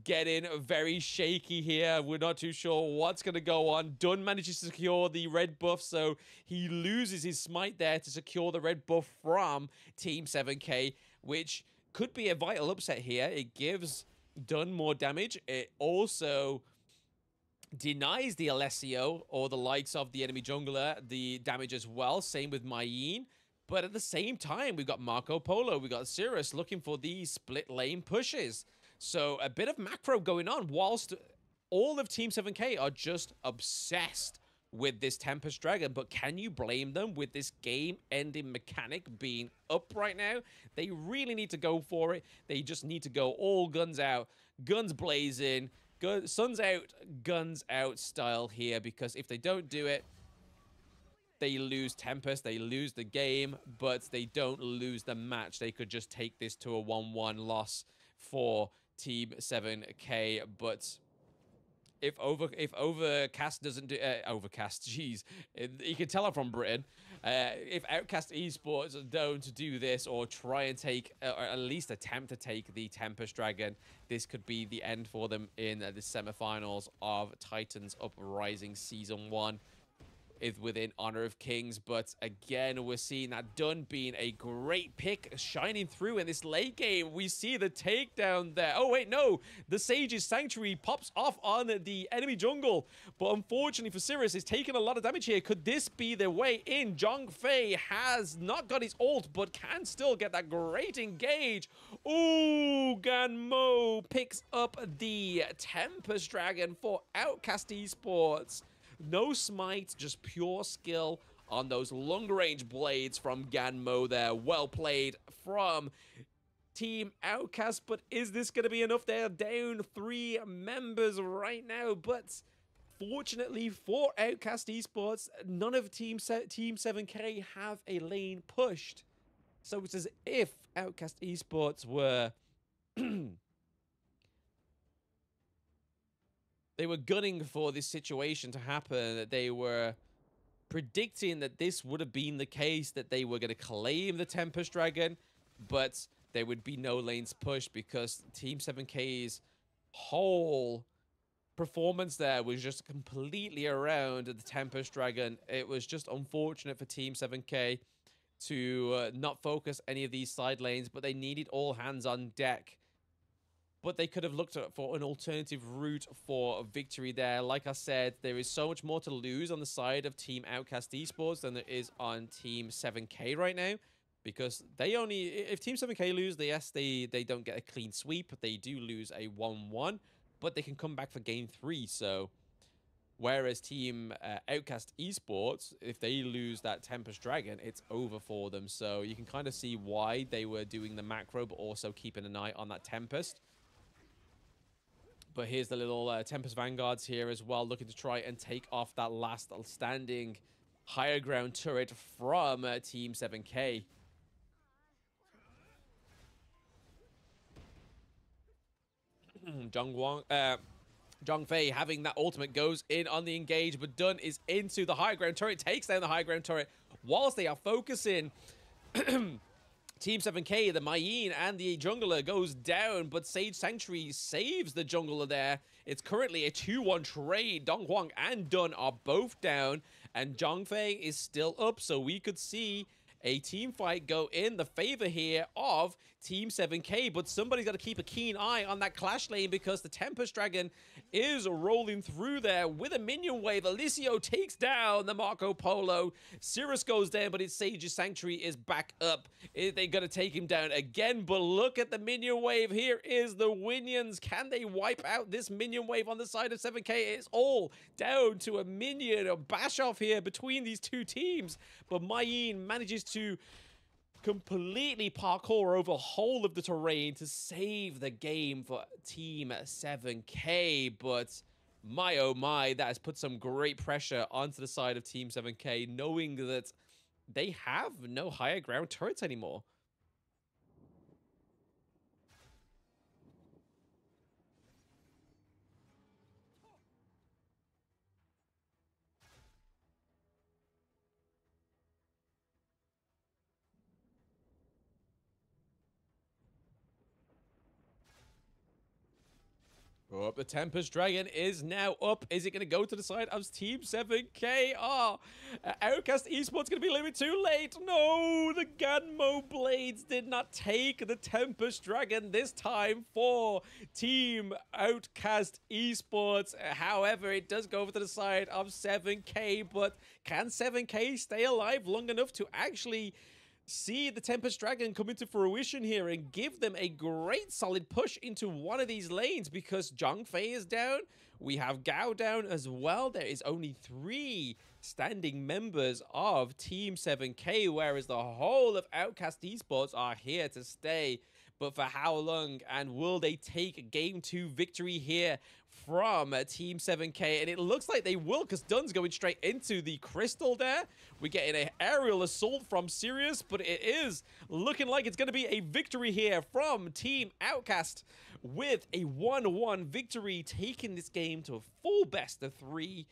getting very shaky here. We're not too sure what's going to go on. Dun manages to secure the red buff, so he loses his smite there to secure the red buff from Team 7K, which could be a vital upset here. It gives Dun more damage. It also denies the Alessio or the likes of the enemy jungler the damage as well. Same with Mayeen. But at the same time, we've got Marco Polo, we've got Cirrus looking for these split lane pushes. So a bit of macro going on, whilst all of Team 7K are just obsessed with this Tempest Dragon. But can you blame them with this game-ending mechanic being up right now? They really need to go for it. They just need to go all guns out, guns blazing, suns out, guns out style here, because if they don't do it, they lose Tempest, they lose the game, but they don't lose the match. They could just take this to a 1-1 loss for Team 7K, but if Overcast doesn't do... Overcast, jeez. You can tell I'm from Britain. If Outcast Esports don't do this or try and take, or at least attempt to take the Tempest Dragon, this could be the end for them in the semifinals of Titans Uprising Season 1. Is within Honor of Kings, but again, we're seeing that Dun being a great pick, shining through in this late game. We see the takedown there. Oh, wait, no. The Sage's Sanctuary pops off on the enemy jungle, but unfortunately for Cirrus, is taking a lot of damage here. Could this be the way in? Zhong Fei has not got his ult, but can still get that great engage. Ooh, Ganmo picks up the Tempest Dragon for Outcast Esports. No smite, just pure skill on those long-range blades from Ganmo there. Well played from Team Outcast, but is this going to be enough? They're down 3 members right now, but fortunately for Outcast Esports, none of Team 7K have a lane pushed. So it's as if Outcast Esports were... They were gunning for this situation to happen. They were predicting that this would have been the case, that they were going to claim the Tempest Dragon, but there would be no lanes pushed because Team 7K's whole performance there was just completely around the Tempest Dragon. It was just unfortunate for Team 7K to not focus any of these side lanes, but they needed all hands on deck. But they could have looked for an alternative route for victory there. Like I said, there is so much more to lose on the side of Team Outcast Esports than there is on Team 7K right now. Because they only... If Team 7K lose, yes, they don't get a clean sweep. They do lose a 1-1. But they can come back for Game 3, so... Whereas Team Outcast Esports, if they lose that Tempest Dragon, it's over for them. So you can kind of see why they were doing the macro, but also keeping an eye on that Tempest. But here's the little Tempest Vanguards here as well, looking to try and take off that last standing higher ground turret from Team 7K. Zhong Fei having that ultimate goes in on the engage, but Dun is into the high ground turret, takes down the high ground turret whilst they are focusing. Team 7K, the Mayeen and the jungler goes down, but Sage Sanctuary saves the jungler there. It's currently a 2-1 trade. Dong Huang and Dun are both down, and Zhong Fei is still up, so we could see a team fight go in the favor here of Team 7K, but somebody's got to keep a keen eye on that Clash lane because the Tempest Dragon is rolling through there with a minion wave. Alicio takes down the Marco Polo. Cirrus goes down, but his Sage's Sanctuary is back up. They're going to take him down again, but look at the minion wave. Here is the Winions. Can they wipe out this minion wave on the side of 7K? It's all down to a minion, a bash off here between these two teams, but Mayeen manages to completely parkour over whole of the terrain to save the game for Team 7K. But my oh my, that has put some great pressure onto the side of Team 7K, knowing that they have no higher ground turrets anymore. Oh, the Tempest Dragon is now up. Is it going to go to the side of Team 7K? Oh, Outcast Esports going to be a little bit too late. No, the Ganmo Blades did not take the Tempest Dragon this time for Team Outcast Esports. However, it does go over to the side of 7K, but can 7K stay alive long enough to actually see the Tempest Dragon come into fruition here and give them a great solid push into one of these lanes? Because Zhang Fei is down, we have Gao down as well. There is only 3 standing members of Team 7K, whereas the whole of Outcast Esports are here to stay. But for how long? And will they take Game 2 victory here from Team 7K? And it looks like they will, because Dun's going straight into the crystal there. We're getting an aerial assault from Sirius, but it is looking like it's going to be a victory here from Team Outcast with a 1-1 victory, taking this game to a full best of 3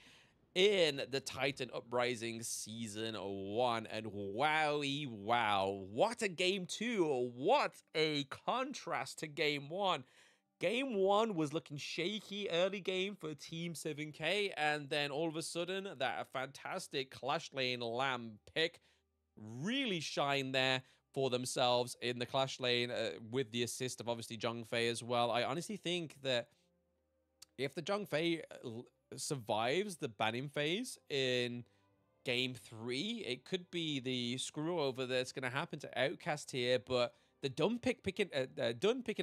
in the Titan Uprising Season 1. And wowie wow, what a Game 2. What a contrast to Game 1. Game 1 was looking shaky early game for Team 7K, and then all of a sudden, that fantastic Clash Lane Lamb pick really shined there for themselves in the Clash Lane with the assist of obviously Zhang Fei as well. I honestly think that if the Zhang Fei survives the banning phase in Game 3, it could be the screw over that's going to happen to Outcast here, but the Dun picking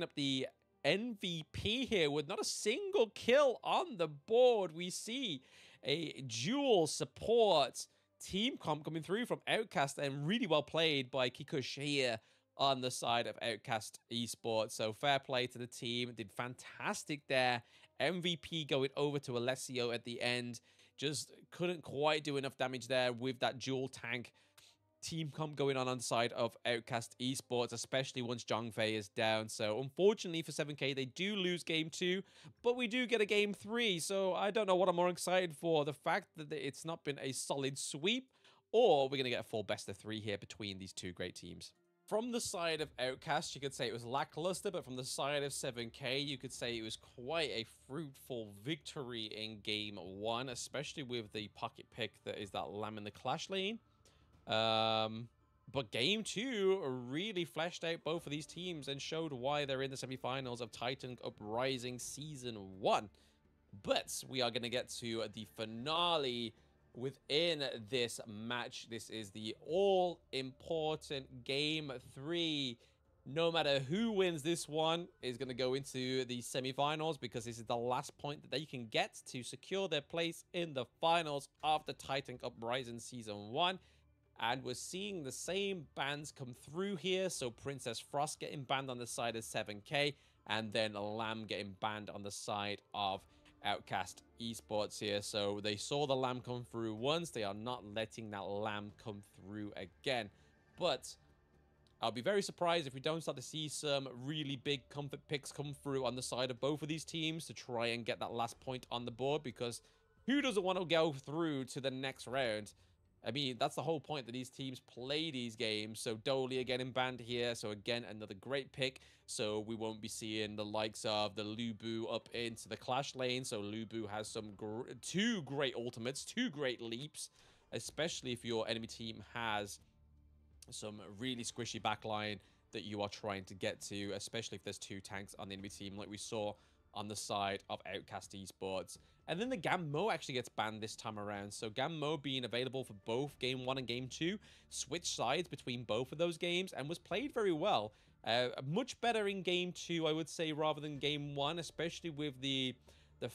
up the MVP here with not a single kill on the board. We see a dual support team comp coming through from Outcast, and really well played by Kikush here on the side of Outcast Esports. So fair play to the team. Did fantastic there. MVP going over to Alessio at the end. Just couldn't quite do enough damage there with that dual tank team comp going on the side of Outcast Esports, especially once Zhang Fei is down. So unfortunately for 7K, they do lose Game 2, but we do get a Game 3. So I don't know what I'm more excited for, the fact that it's not been a solid sweep, or we're going to get a full best of 3 here between these two great teams. From the side of Outcast, you could say it was lackluster, but from the side of 7K, you could say it was quite a fruitful victory in Game 1, especially with the pocket pick that is that Lamb in the Clash lane. But Game 2 really fleshed out both of these teams and showed why they're in the semifinals of Titan Uprising Season 1. But we are going to get to the finale within this match. This is the all-important Game 3. No matter who wins this one is going to go into the semifinals, because this is the last point that they can get to secure their place in the finals of the Titan Uprising Season 1. And we're seeing the same bans come through here. So Princess Frost getting banned on the side of 7K, and then Lamb getting banned on the side of Outcast Esports here. So they saw the Lamb come through once. They are not letting that Lamb come through again. But I'll be very surprised if we don't start to see some really big comfort picks come through on the side of both of these teams to try and get that last point on the board, because who doesn't want to go through to the next round? I mean, that's the whole point that these teams play these games. So Dolly getting banned here. So again, another great pick. So we won't be seeing the likes of the Lubu up into the Clash lane. So Lubu has some two great ultimates, 2 great leaps, especially if your enemy team has some really squishy backline that you are trying to get to, especially if there's 2 tanks on the enemy team, like we saw on the side of Outcast Esports. And then the Gammo actually gets banned this time around. So Gammo being available for both Game 1 and Game 2, switched sides between both of those games and was played very well. Much better in Game 2, I would say, rather than Game 1, especially with the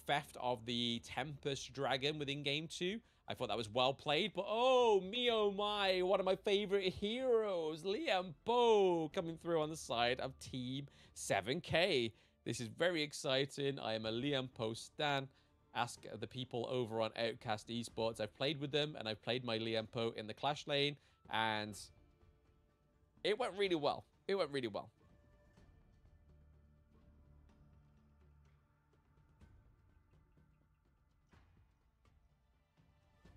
theft of the Tempest Dragon within Game 2. I thought that was well played, but oh, me oh my, one of my favorite heroes, Liam Poe, coming through on the side of Team 7K. This is very exciting. I am a Liam Poe stan. Ask the people over on Outcast Esports. I've played with them, and I've played my Liam Poe in the Clash lane, and it went really well. It went really well.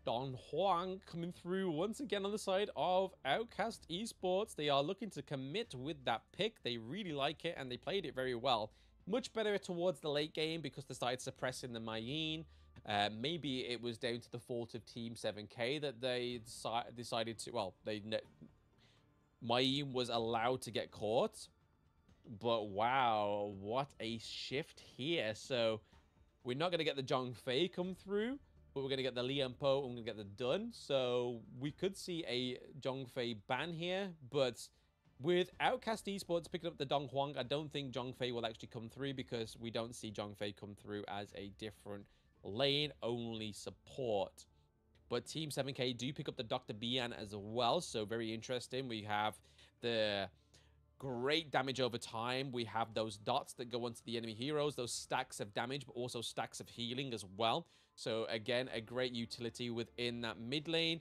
Don Juan coming through once again on the side of Outcast Esports. They are looking to commit with that pick. They really like it, and they played it very well. Much better towards the late game because they started suppressing the Mayeen. Maybe it was down to the fault of Team 7K that they decided to... Well, Mayeen was allowed to get caught. But wow, what a shift here. So we're not going to get the Zhongfei come through, but we're going to get the Liam Poe and we're going to get the Dun. So we could see a Zhongfei ban here, but with Outcast Esports picking up the Dong Huang, I don't think Zhongfei will actually come through because we don't see Zhongfei come through as a different lane, only support. But Team 7K do pick up the Dr. Bian as well, so very interesting. We have the great damage over time. We have those dots that go onto the enemy heroes, those stacks of damage, but also stacks of healing as well. So again, a great utility within that mid lane,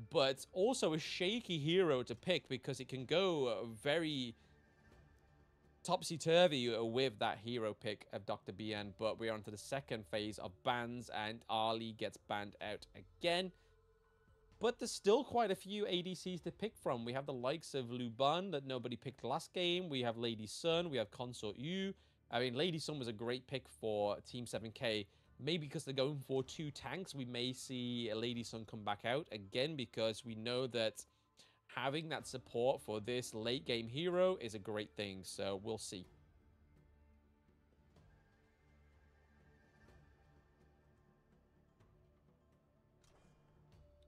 but also a shaky hero to pick because it can go very topsy-turvy with that hero pick of Dr. Bian. But we're on to the second phase of bans, and Ali gets banned out again. But there's still quite a few ADCs to pick from. We have the likes of Luban that nobody picked last game. We have Lady Sun. We have Consort Yu. I mean, Lady Sun was a great pick for Team 7K. Maybe because they're going for 2 tanks, we may see Lady Sun come back out again because we know that having that support for this late game hero is a great thing. So we'll see.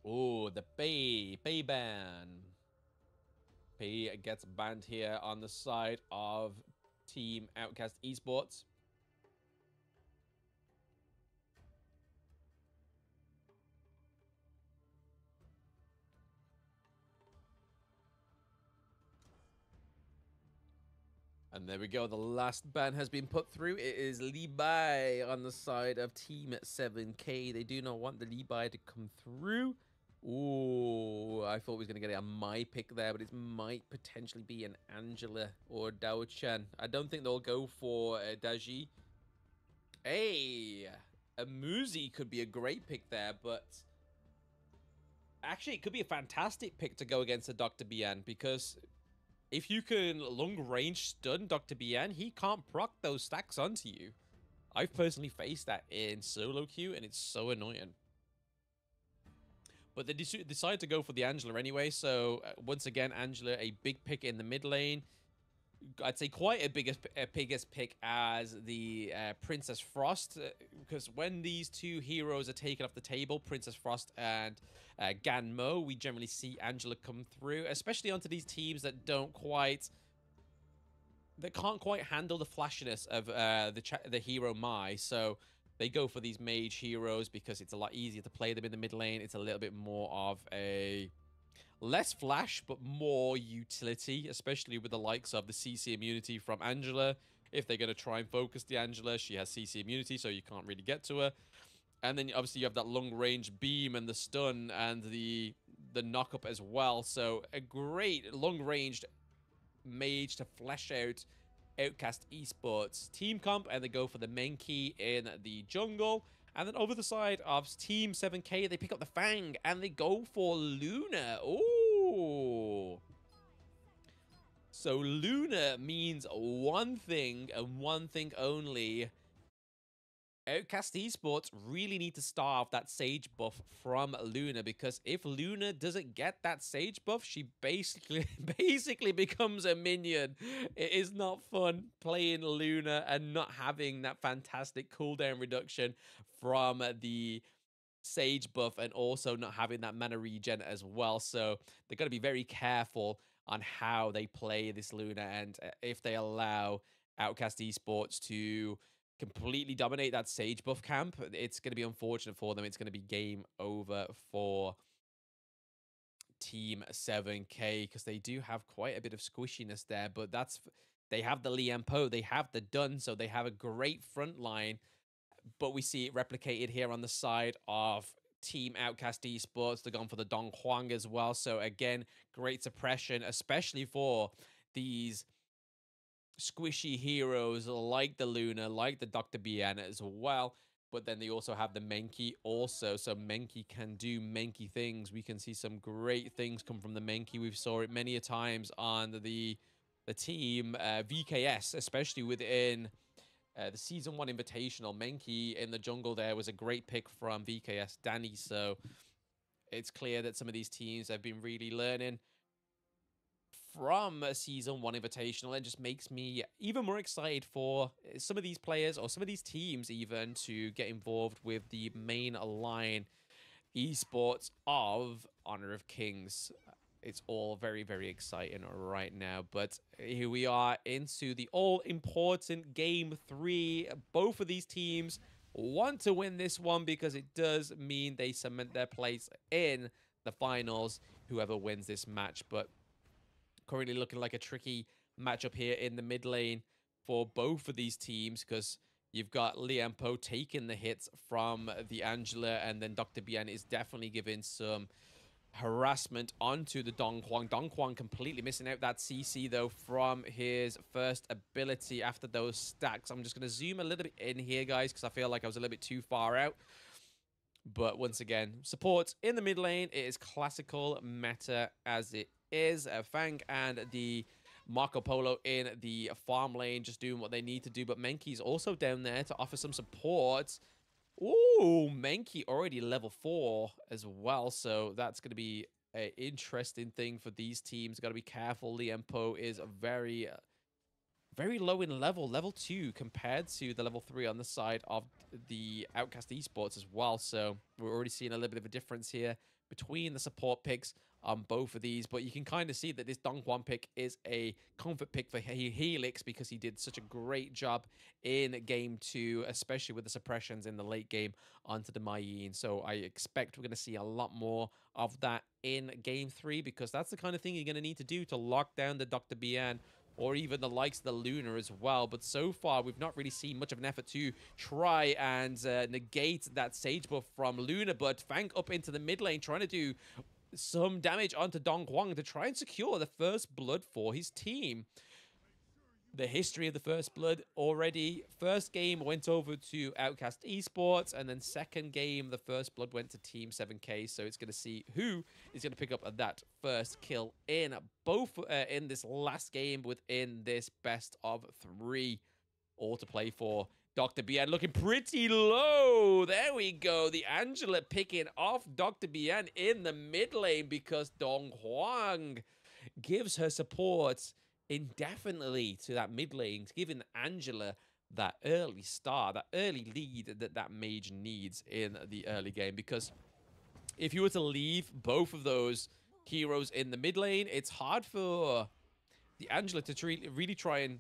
Oh, the Bay ban. Bay gets banned here on the side of Team Outcast Esports. And there we go. The last ban has been put through. It is Li Bai on the side of Team 7K. They do not want the Li Bai to come through. Ooh, I thought we was going to get a my pick there, but it might potentially be an Angela or Dao Chen. I don't think they'll go for Daji. Hey, a Muzi could be a great pick there, but actually it could be a fantastic pick to go against a Dr. Bian because if you can long range stun Dr. Bian, he can't proc those stacks onto you. I've personally faced that in solo queue, and it's so annoying. But they decide to go for the Angela anyway, so once again, Angela, a big pick in the mid lane. I'd say quite a biggest pick as the Princess Frost, because when these 2 heroes are taken off the table, Princess Frost and Ganmo, we generally see Angela come through, especially onto these teams that can't quite handle the flashiness of the hero Mai. So they go for these mage heroes because it's a lot easier to play them in the mid lane. It's a little bit more of a less flash, but more utility, especially with the likes of the CC immunity from Angela. If they're going to try and focus the Angela, she has CC immunity, so you can't really get to her. And then obviously you have that long-range beam and the stun and the knock-up as well. So a great long-ranged mage to flesh out Outcast Esports team comp, and they go for the Menki in the jungle. And then over the side of Team 7K, they pick up the Fang, and they go for Luna. Ooh. So Luna means one thing, and one thing only. Outcast Esports really need to starve that Sage buff from Luna, because if Luna doesn't get that Sage buff, she basically becomes a minion. It is not fun playing Luna and not having that fantastic cooldown reduction from the Sage buff, and also not having that mana regen as well. So they're going to be very careful on how they play this Luna, and if they allow Outcast Esports to completely dominate that Sage buff camp, it's going to be unfortunate for them. It's going to be game over for Team 7K, because they do have quite a bit of squishiness there, but they have the Liempo, they have the Dun, so they have a great front line. But we see it replicated here on the side of Team Outcast Esports. They're going for the Dong Huang as well. So again, great suppression, especially for these squishy heroes like the Luna, like the Dr. Bian as well. But then they also have the Menki also. So Menki can do Menki things. We can see some great things come from the Menki. We've saw it many a times on the team VKS, especially within the Season 1 Invitational. Menki in the jungle there was a great pick from VKS Danny. So it's clear that some of these teams have been really learning from a Season 1 Invitational, and just makes me even more excited for some of these players, or some of these teams even, to get involved with the main line esports of Honor of Kings. It's all very, very exciting right now. But here we are into the all-important Game 3. Both of these teams want to win this one, because it does mean they cement their place in the finals, whoever wins this match. But currently looking like a tricky matchup here in the mid lane for both of these teams, because you've got Liempo taking the hits from the Angela, and then Dr. Bien is definitely giving some harassment onto the Dong Huang. Dong Huang completely missing out that CC though from his first ability after those stacks. I'm just going to zoom a little bit in here, guys, because I feel like I was a little bit too far out. But once again, support in the mid lane, it is classical meta as it is. Fang and the Marco Polo in the farm lane just doing what they need to do. But Menki's also down there to offer some support. Ooh, Menki already level 4 as well. So that's going to be an interesting thing for these teams. Got to be careful. Liempo is very low in level 2 compared to the level 3 on the side of the Outcast Esports as well. So we're already seeing a little bit of a difference here between the support picks on both of these. But you can kind of see that this Dong Huan pick is a comfort pick for Helix, because he did such a great job in game 2, especially with the suppressions in the late game onto the Mayin. So I expect we're going to see a lot more of that in game 3, because that's the kind of thing you're going to need to do to lock down the Dr. Bian, or even the likes of the Luna as well. But so far, we've not really seen much of an effort to try and negate that Sage buff from Luna. But Fang up into the mid lane, trying to do some damage onto Dong Huang to try and secure the first blood for his team. The history of the first blood already. First game went over to Outcast Esports, and then second game, the first blood went to Team 7K. So it's going to see who is going to pick up that first kill in both in this last game within this best of 3. All to play for. Dr. Bien looking pretty low. There we go. The Angela picking off Dr. Bien in the mid lane, because Dong Huang gives her support indefinitely to that mid lane, giving Angela that early start, that early lead that mage needs in the early game. Because if you were to leave both of those heroes in the mid lane, it's hard for the Angela to really try and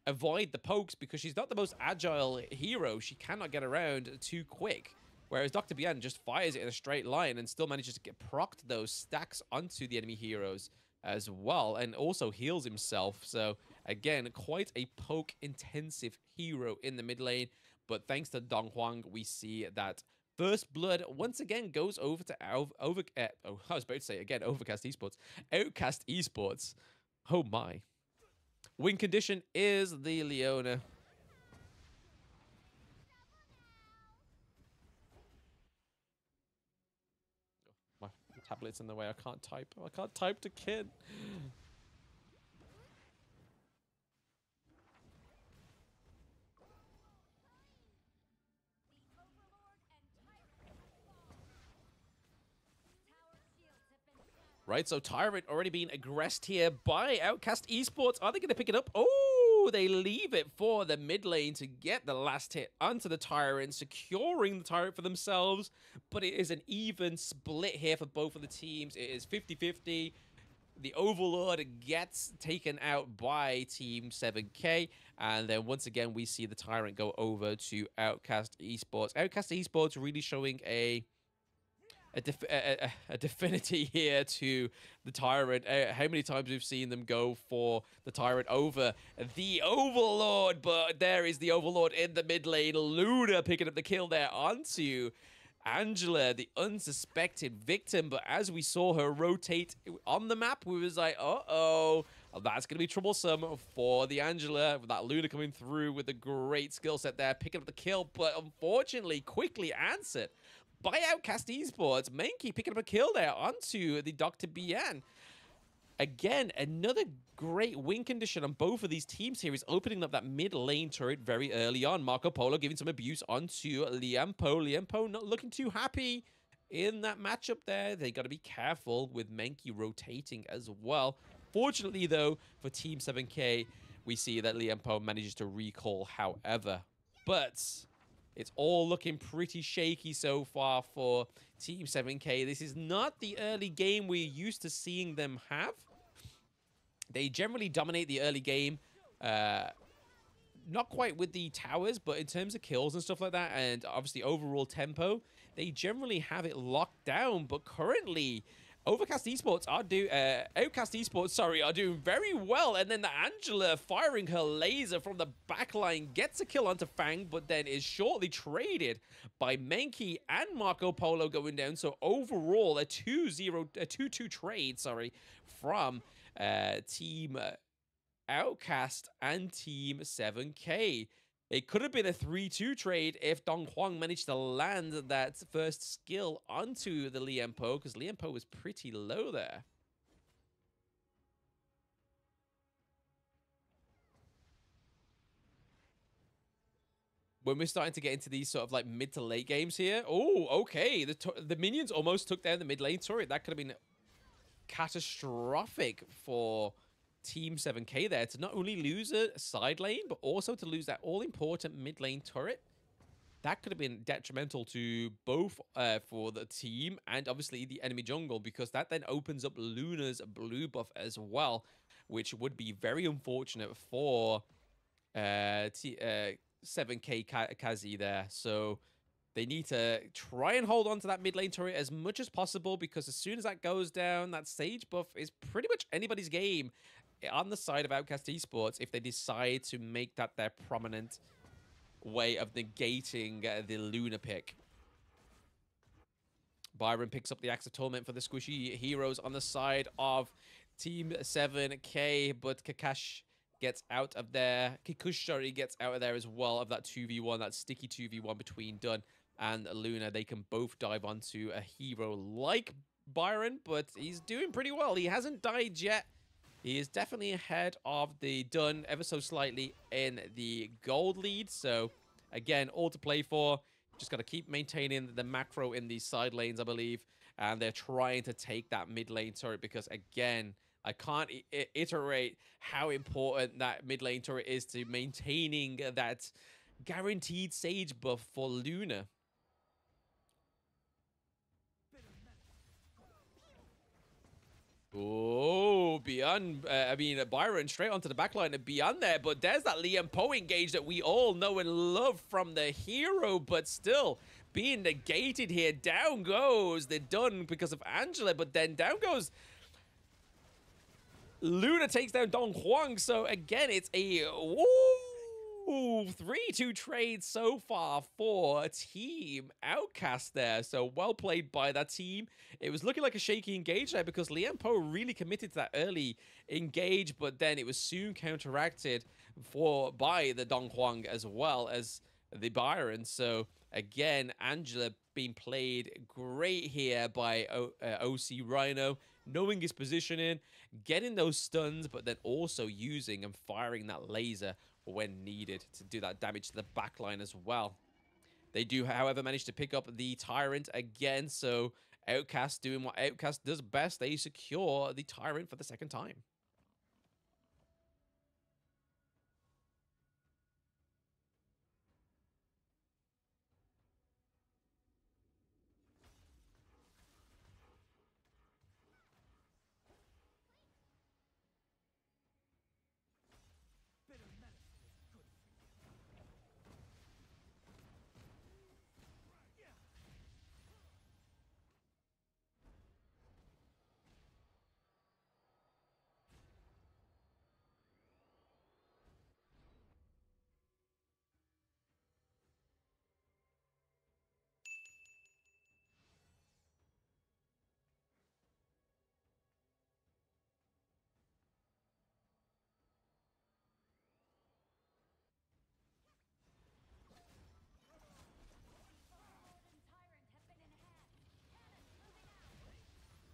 avoid the pokes, because she's not the most agile hero. She cannot get around too quick. Whereas Dr. Bien just fires it in a straight line and still manages to get procced those stacks onto the enemy heroes as well, and also heals himself. So again, quite a poke intensive hero in the mid lane. But thanks to Dong Huang, we see that first blood once again goes over to Overcast Esports. Outcast Esports. Oh my. Win condition is the Leona. My tablet's in the way. I can't type. I can't type to kid. right? So Tyrant already being aggressed here by Outcast Esports. Are they going to pick it up? Oh, they leave it for the mid lane to get the last hit onto the Tyrant, securing the Tyrant for themselves. But it is an even split here for both of the teams. It is 50-50. The Overlord gets taken out by Team 7K. And then once again, we see the Tyrant go over to Outcast Esports. Outcast Esports really showing a definity here to the Tyrant. How many times we've seen them go for the Tyrant over the Overlord, but there is the Overlord in the mid lane. Luna picking up the kill there onto Angela, the unsuspected victim. But as we saw her rotate on the map, we was like, uh-oh, that's going to be troublesome for the Angela. With that Luna coming through with a great skill set there, picking up the kill, but unfortunately quickly answered by Outcast Esports. Menki picking up a kill there onto the Dr. Bian. Again, another great win condition on both of these teams here is opening up that mid lane turret very early on. Marco Polo giving some abuse onto Liampo. Liampo not looking too happy in that matchup there. They got to be careful with Menki rotating as well. Fortunately, though, for Team 7K, we see that Liampo manages to recall, however. But it's all looking pretty shaky so far for Team 7K. This is not the early game we're used to seeing them have. They generally dominate the early game. Not quite with the towers, but in terms of kills and stuff like that, and obviously overall tempo, they generally have it locked down. But currently, Outcast Esports are doing very well. And then the Angela firing her laser from the backline gets a kill onto Fang, but then is shortly traded by Menki and Marco Polo going down. So overall, a 2-2 trade, from Team Outcast and Team 7K. It could have been a 3-2 trade if Dong Huang managed to land that first skill onto the Liampo, because Liampo was pretty low there. When we're starting to get into these sort of like mid to late games here. Oh, okay. The minions almost took down the mid lane turret. That could have been catastrophic for Team 7K there, to not only lose a side lane, but also to lose that all-important mid lane turret. That could have been detrimental to both for the team and obviously the enemy jungle, because that then opens up Luna's blue buff as well, which would be very unfortunate for 7K Kazi there. So they need to try and hold on to that mid lane turret as much as possible, because as soon as that goes down, that Sage buff is pretty much anybody's game on the side of Outcast Esports if they decide to make that their prominent way of negating the Luna pick. Byron picks up the Axe of Torment for the squishy heroes on the side of Team 7K, but Kakash gets out of there. Kikush, sorry, gets out of there as well, of that 2v1, that sticky 2v1 between Dunn and Luna. They can both dive onto a hero like Byron, but he's doing pretty well. He hasn't died yet. He is definitely ahead of the Dunn ever so slightly in the gold lead. So, again, all to play for. Just got to keep maintaining the macro in these side lanes, I believe. And they're trying to take that mid lane turret because, again, I can't iterate how important that mid lane turret is to maintaining that guaranteed Sage buff for Luna. Oh, beyond, Byron straight onto the backline and beyond there. But there's that Liam Poe engage that we all know and love from the hero, but still being negated here. Down goes the Dunn because of Angela, but then down goes Luna, takes down Dong Huang. So again, it's a 3-2 trade so far for Team Outcast there. So well played by that team. It was looking like a shaky engage there because Liampo really committed to that early engage, but then it was soon counteracted by the Dong Huang as well as the Byron. So again, Angela being played great here by OC Rhino, knowing his positioning, getting those stuns, but then also using and firing that laser when needed to do that damage to the backline as well. They do, however, manage to pick up the Tyrant again, so Outcast doing what Outcast does best. They secure the Tyrant for the second time.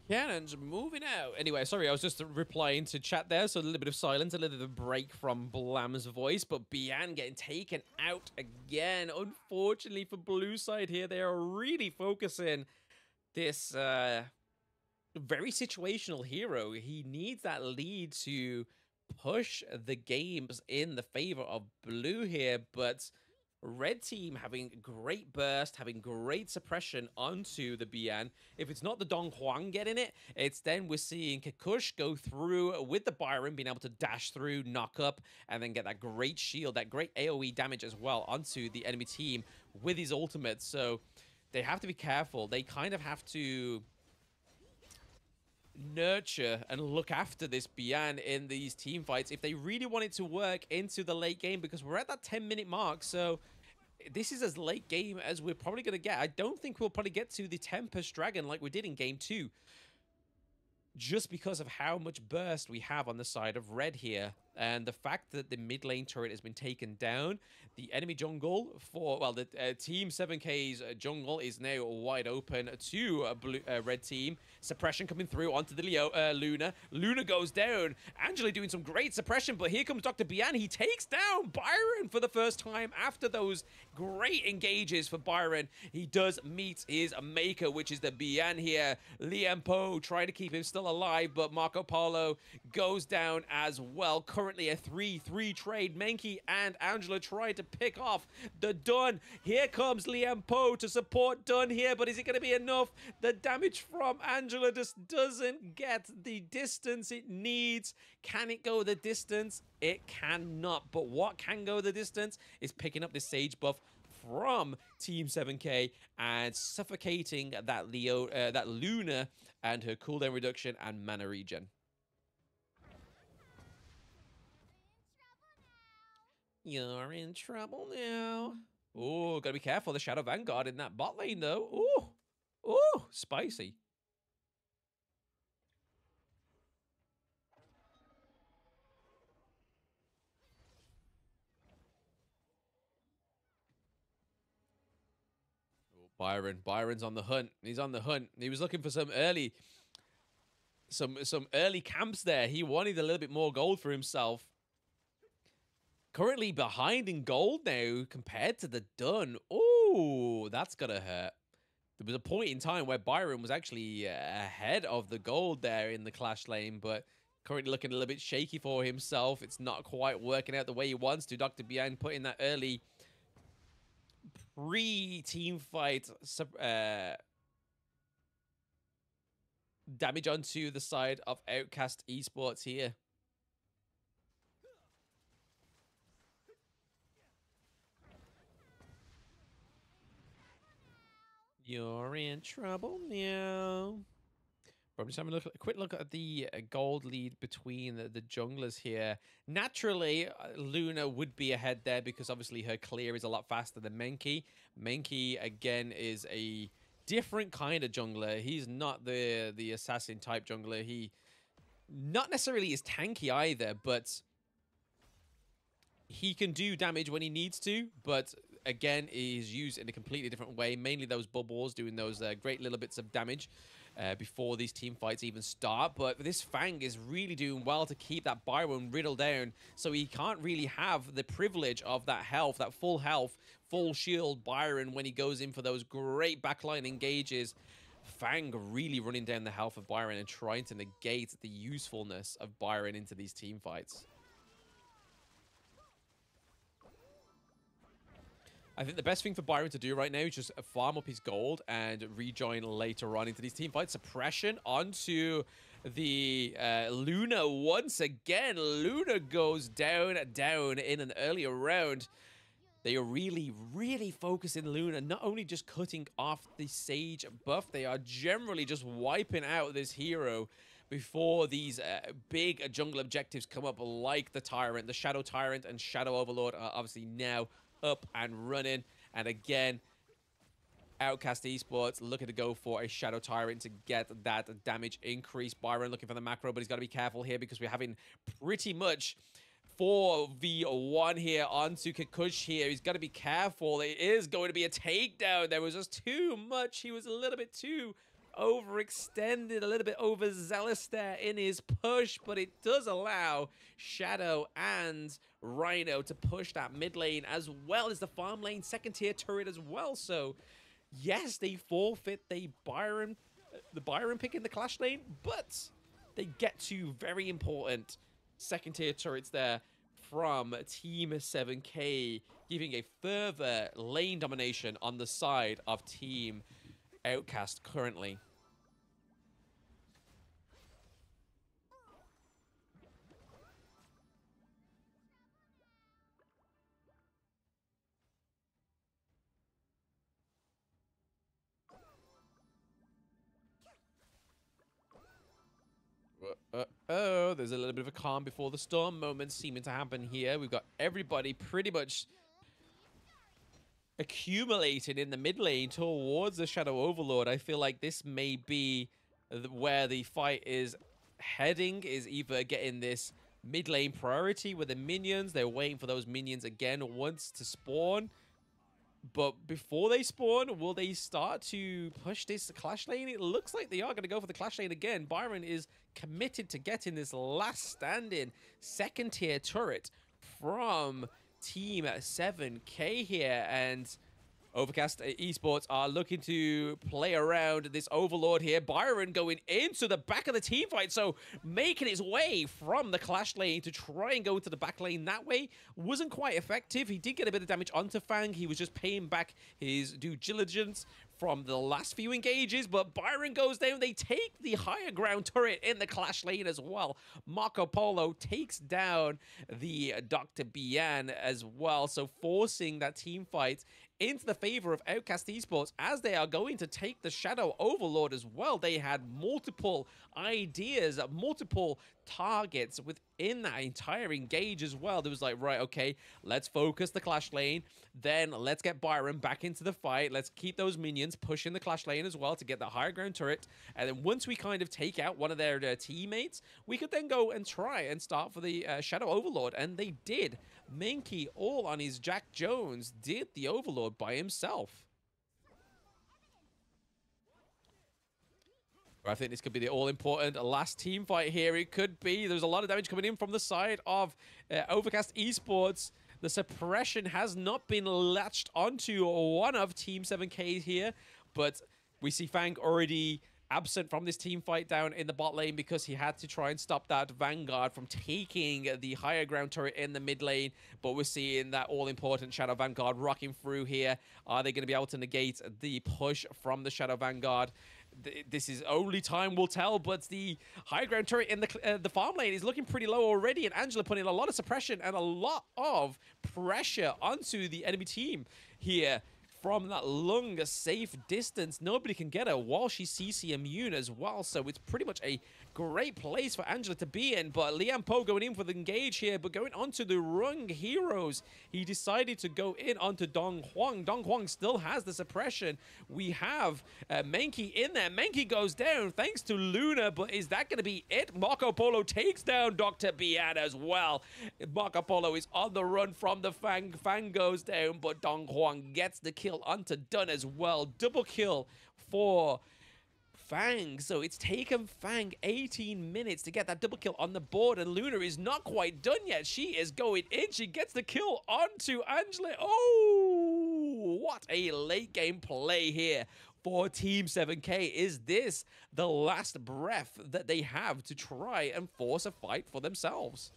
Cannons moving out. Anyway, sorry, I was just replying to chat there, so a little bit of silence, a little bit of a break from Blam's voice, but Bian getting taken out again. Unfortunately for blue side here, they are really focusing this very situational hero. He needs that lead to push the games in the favor of blue here, but red team having great burst, having great suppression onto the Bian. If it's not the Dong Huang getting it, it's then we're seeing Kikush go through with the Byron, being able to dash through, knock up, and then get that great shield, that great AoE damage as well onto the enemy team with his ultimate. So they have to be careful. They kind of have to nurture and look after this Bian in these team fights if they really want it to work into the late game, because we're at that 10-minute mark. So this is as late game as we're probably going to get. I don't think we'll probably get to the Tempest Dragon like we did in game 2, just because of how much burst we have on the side of red here. And the fact that the mid lane turret has been taken down, the enemy jungle for, well, the Team 7K's jungle is now wide open to red team. Suppression coming through onto the Luna. Luna goes down. Angela doing some great suppression, but here comes Dr. Bian. He takes down Byron for the first time after those great engages for Byron. He does meet his maker, which is the Bian here. Liam Poe trying to keep him still alive, but Marco Polo goes down as well. Currently a 3-3 trade. Menki and Angela try to pick off the Dun. Here comes Liam Poe to support Dun here, but is it going to be enough? The damage from Angela just doesn't get the distance it needs. Can it go the distance? It cannot. But what can go the distance is picking up this Sage buff from Team 7K and suffocating that Luna and her cooldown reduction and mana regen. You're in trouble now. Oh, gotta be careful. The Shadow Vanguard in that bot lane, though. Oh, oh, spicy. Byron's on the hunt. He's on the hunt. He was looking for some early camps there. He wanted a little bit more gold for himself. Currently behind in gold now compared to the Dun. Oh, that's gonna hurt. There was a point in time where Byron was actually ahead of the gold there in the clash lane, but currently looking a little bit shaky for himself. It's not quite working out the way he wants to. Dr. Bian putting that early pre-team fight damage onto the side of Outcast Esports here. You're in trouble now. I'm just having a quick look at the gold lead between the junglers here. Naturally, Luna would be ahead there because obviously her clear is a lot faster than Menki. Menki, again, is a different kind of jungler. He's not the assassin type jungler. He not necessarily is tanky either, but he can do damage when he needs to, but again, is used in a completely different way. Mainly those bubbles doing those great little bits of damage before these team fights even start. But this Fang is really doing well to keep that Byron riddled down, so he can't really have the privilege of that health, that full health, full shield Byron when he goes in for those great backline engages. Fang really running down the health of Byron and trying to negate the usefulness of Byron into these team fights. I think the best thing for Byron to do right now is just farm up his gold and rejoin later on into these team fights. Suppression onto the Luna once again. Luna goes down in an earlier round. They are really, really focusing Luna, not only just cutting off the Sage buff, they are generally just wiping out this hero before these big jungle objectives come up, like the Tyrant. The Shadow Tyrant and Shadow Overlord are obviously now up and running. And again, Outcast Esports looking to go for a Shadow Tyrant to get that damage increase. Byron looking for the macro, but he's got to be careful here because we're having pretty much 4v1 here onto Kikuch here. He's got to be careful. It is going to be a takedown. There was just too much. He was a little bit too overextended, a little bit overzealous there in his push, but it does allow Shadow and Rhino to push that mid lane as well as the farm lane second tier turret as well. So yes, they forfeit the Byron pick in the Clash lane, but they get two very important second tier turrets there from Team 7K, giving a further lane domination on the side of Team Outcast currently. Oh, there's a little bit of a calm before the storm moment seeming to happen here. We've got everybody pretty much accumulated in the mid lane towards the Shadow Overlord. I feel like this may be where the fight is heading, is either getting this mid lane priority with the minions. They're waiting for those minions again once to spawn. But before they spawn, will they start to push this Clash lane? It looks like they are going to go for the Clash lane again. Byron is committed to getting this last standing second tier turret from Team 7K here. And Overcast Esports are looking to play around this Overlord here. Byron going into the back of the team fight, so making his way from the Clash lane to try and go into the back lane that way wasn't quite effective. He did get a bit of damage onto Fang. He was just paying back his due diligence from the last few engages, but Byron goes down. They take the higher ground turret in the Clash lane as well. Marco Polo takes down the Dr. Bian as well, so forcing that team fight into the favor of Outcast Esports as they are going to take the Shadow Overlord as well. They had multiple ideas, multiple targets within that entire engage as well. There was like, right, okay, let's focus the Clash lane, then let's get Byron back into the fight. Let's keep those minions pushing the Clash lane as well to get the higher ground turret. And then once we kind of take out one of their teammates, we could then go and try and start for the Shadow Overlord. And they did. Minky, all on his Jack Jones, did the Overlord by himself. I think this could be the all-important last team fight here. It could be. There's a lot of damage coming in from the side of Overcast Esports. The suppression has not been latched onto one of Team 7K here, but we see Fang already absent from this team fight down in the bot lane because he had to try and stop that Vanguard from taking the higher ground turret in the mid lane. But we're seeing that all-important Shadow Vanguard rocking through here. Are they going to be able to negate the push from the Shadow Vanguard? This is only time will tell, but the high ground turret in the farm lane is looking pretty low already, and Angela putting a lot of suppression and a lot of pressure onto the enemy team here. From that long, safe distance, nobody can get her while she's CC immune as well. So it's pretty much a great place for Angela to be in. But Liam Poe going in for the engage here, but going onto the wrong heroes. He decided to go in onto Dong Huang. Dong Huang still has the suppression. We have Menki in there. Menki goes down thanks to Luna, but is that going to be it? Marco Polo takes down Dr. Bian as well. Marco Polo is on the run from the Fang. Fang goes down, but Dong Huang gets the kill onto Dunn as well. Double kill for Fang. So it's taken Fang 18 minutes to get that double kill on the board, and Luna is not quite done yet. She is going in. She gets the kill onto Angela. Oh, what a late game play here for Team 7K. Is this the last breath that they have to try and force a fight for themselves?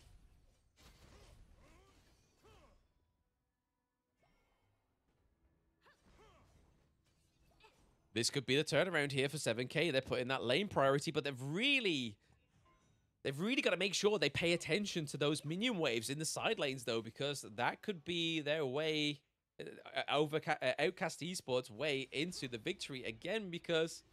This could be the turnaround here for 7K. They're putting that lane priority, but they've really got to make sure they pay attention to those minion waves in the side lanes, though, because that could be their way, Outcast Esports' way into the victory again, because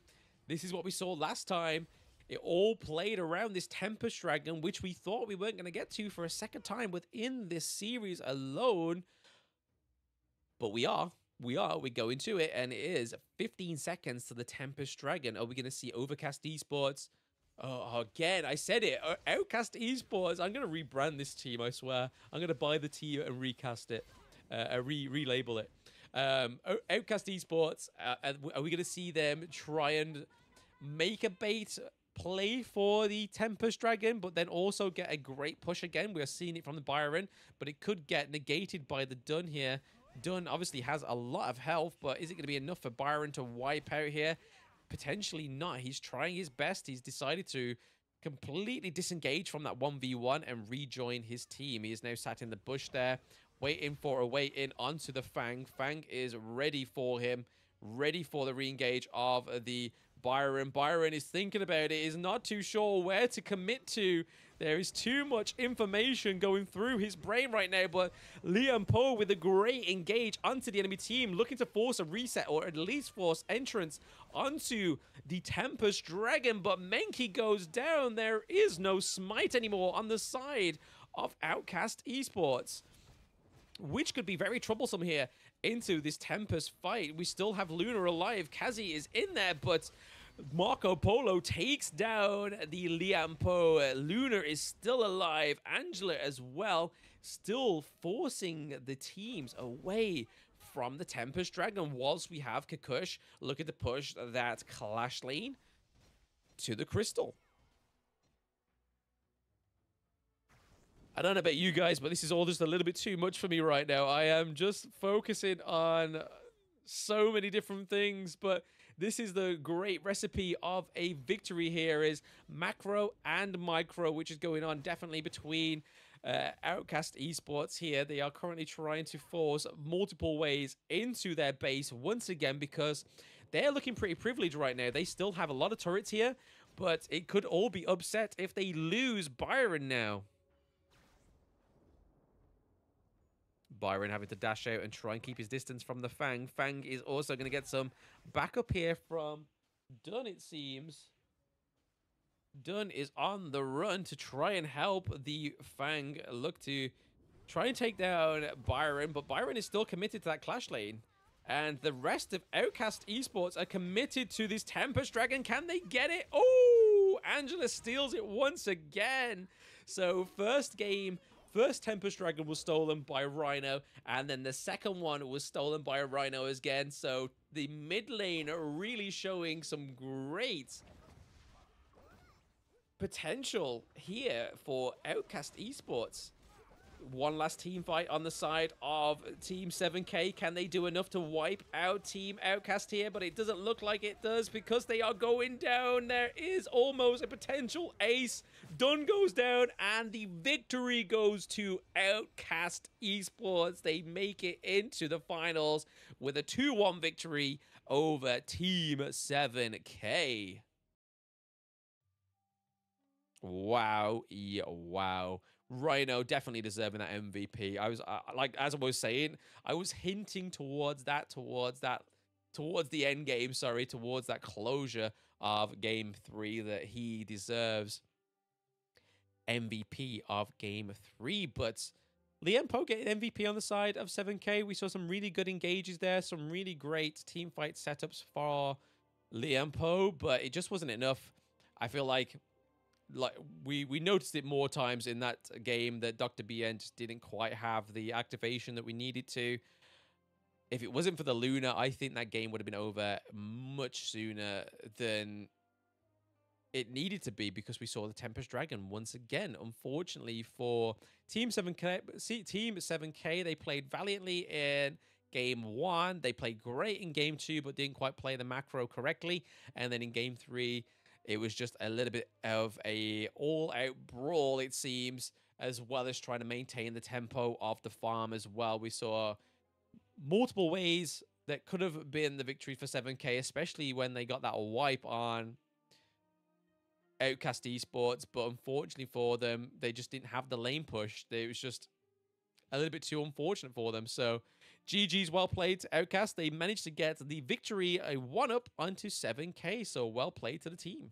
this is what we saw last time. It all played around this Tempest Dragon, which we thought we weren't going to get to for a second time within this series alone. But we go into it, and it is 15 seconds to the Tempest Dragon. Are we going to see Overcast Esports? Oh, again, I said it. Outcast Esports. I'm going to rebrand this team, I swear. I'm going to buy the team and recast it. Relabel it. Outcast Esports. Are we going to see them try and make a bait play for the Tempest Dragon, but then also get a great push again? We are seeing it from the Byron, but it could get negated by the Dun here. Dun obviously has a lot of health, but is it going to be enough for Byron to wipe out here? Potentially not. He's trying his best. He's decided to completely disengage from that 1v1 and rejoin his team. He is now sat in the bush there, waiting for a way in onto the Fang. Fang is ready for him, ready for the re-engage of the Byron. Byron is thinking about it, is not too sure where to commit to. There is too much information going through his brain right now, but Liam Poe with a great engage onto the enemy team, looking to force a reset or at least force entrance onto the Tempest Dragon, but Menki goes down. There is no smite anymore on the side of Outcast Esports, which could be very troublesome here into this Tempest fight. We still have Luna alive. Kazi is in there, but Marco Polo takes down the Liam Poe. Luna is still alive. Angela as well, still forcing the teams away from the Tempest Dragon, whilst we have Kakush looking to push that Clash lane to the Crystal. I don't know about you guys, but this is all just a little bit too much for me right now. I am just focusing on so many different things, but this is the great recipe of a victory here, is macro and micro, which is going on definitely between Outcast Esports here. They are currently trying to force multiple ways into their base once again, because they're looking pretty privileged right now. They still have a lot of turrets here, but it could all be upset if they lose Byron now. Byron having to dash out and try and keep his distance from the Fang. Fang is also going to get some backup here from Dun, it seems. Dun is on the run to try and help the Fang look to try and take down Byron, but Byron is still committed to that Clash lane. And the rest of Outcast Esports are committed to this Tempest Dragon. Can they get it? Oh, Angela steals it once again. So first game, first Tempest Dragon was stolen by Rhino, and then the second one was stolen by Rhino again. So the mid lane are really showing some great potential here for Outcast Esports. One last team fight on the side of Team 7K. Can they do enough to wipe out Team Outcast here? But it doesn't look like it does, because they are going down. There is almost a potential ace. Dun goes down, and the victory goes to Outcast Esports. They make it into the finals with a 2-1 victory over Team 7K. Wow. Yeah, wow. Rhino definitely deserving that MVP. I was like, as I was saying, I was hinting towards the end game, sorry, towards that closure of game 3, that he deserves MVP of game 3. But Liam Poe getting MVP on the side of 7K. We saw some really good engages there, some really great team fight setups for Liam Poe, but it just wasn't enough. I feel like we noticed it more times in that game that Dr. BN just didn't quite have the activation that we needed to. If it wasn't for the Luna, I think that game would have been over much sooner than it needed to be, because we saw the Tempest Dragon once again. Unfortunately for Team 7K, they played valiantly in game 1. They played great in game 2, but didn't quite play the macro correctly. And then in game 3, it was just a little bit of a all-out brawl, it seems, as well as trying to maintain the tempo of the farm as well. We saw multiple ways that could have been the victory for 7K, especially when they got that wipe on Outcast Esports, but unfortunately for them, they just didn't have the lane push. It was just a little bit too unfortunate for them. So GG's, well played to Outcast. They managed to get the victory, a 1-up onto 7K, so well played to the team.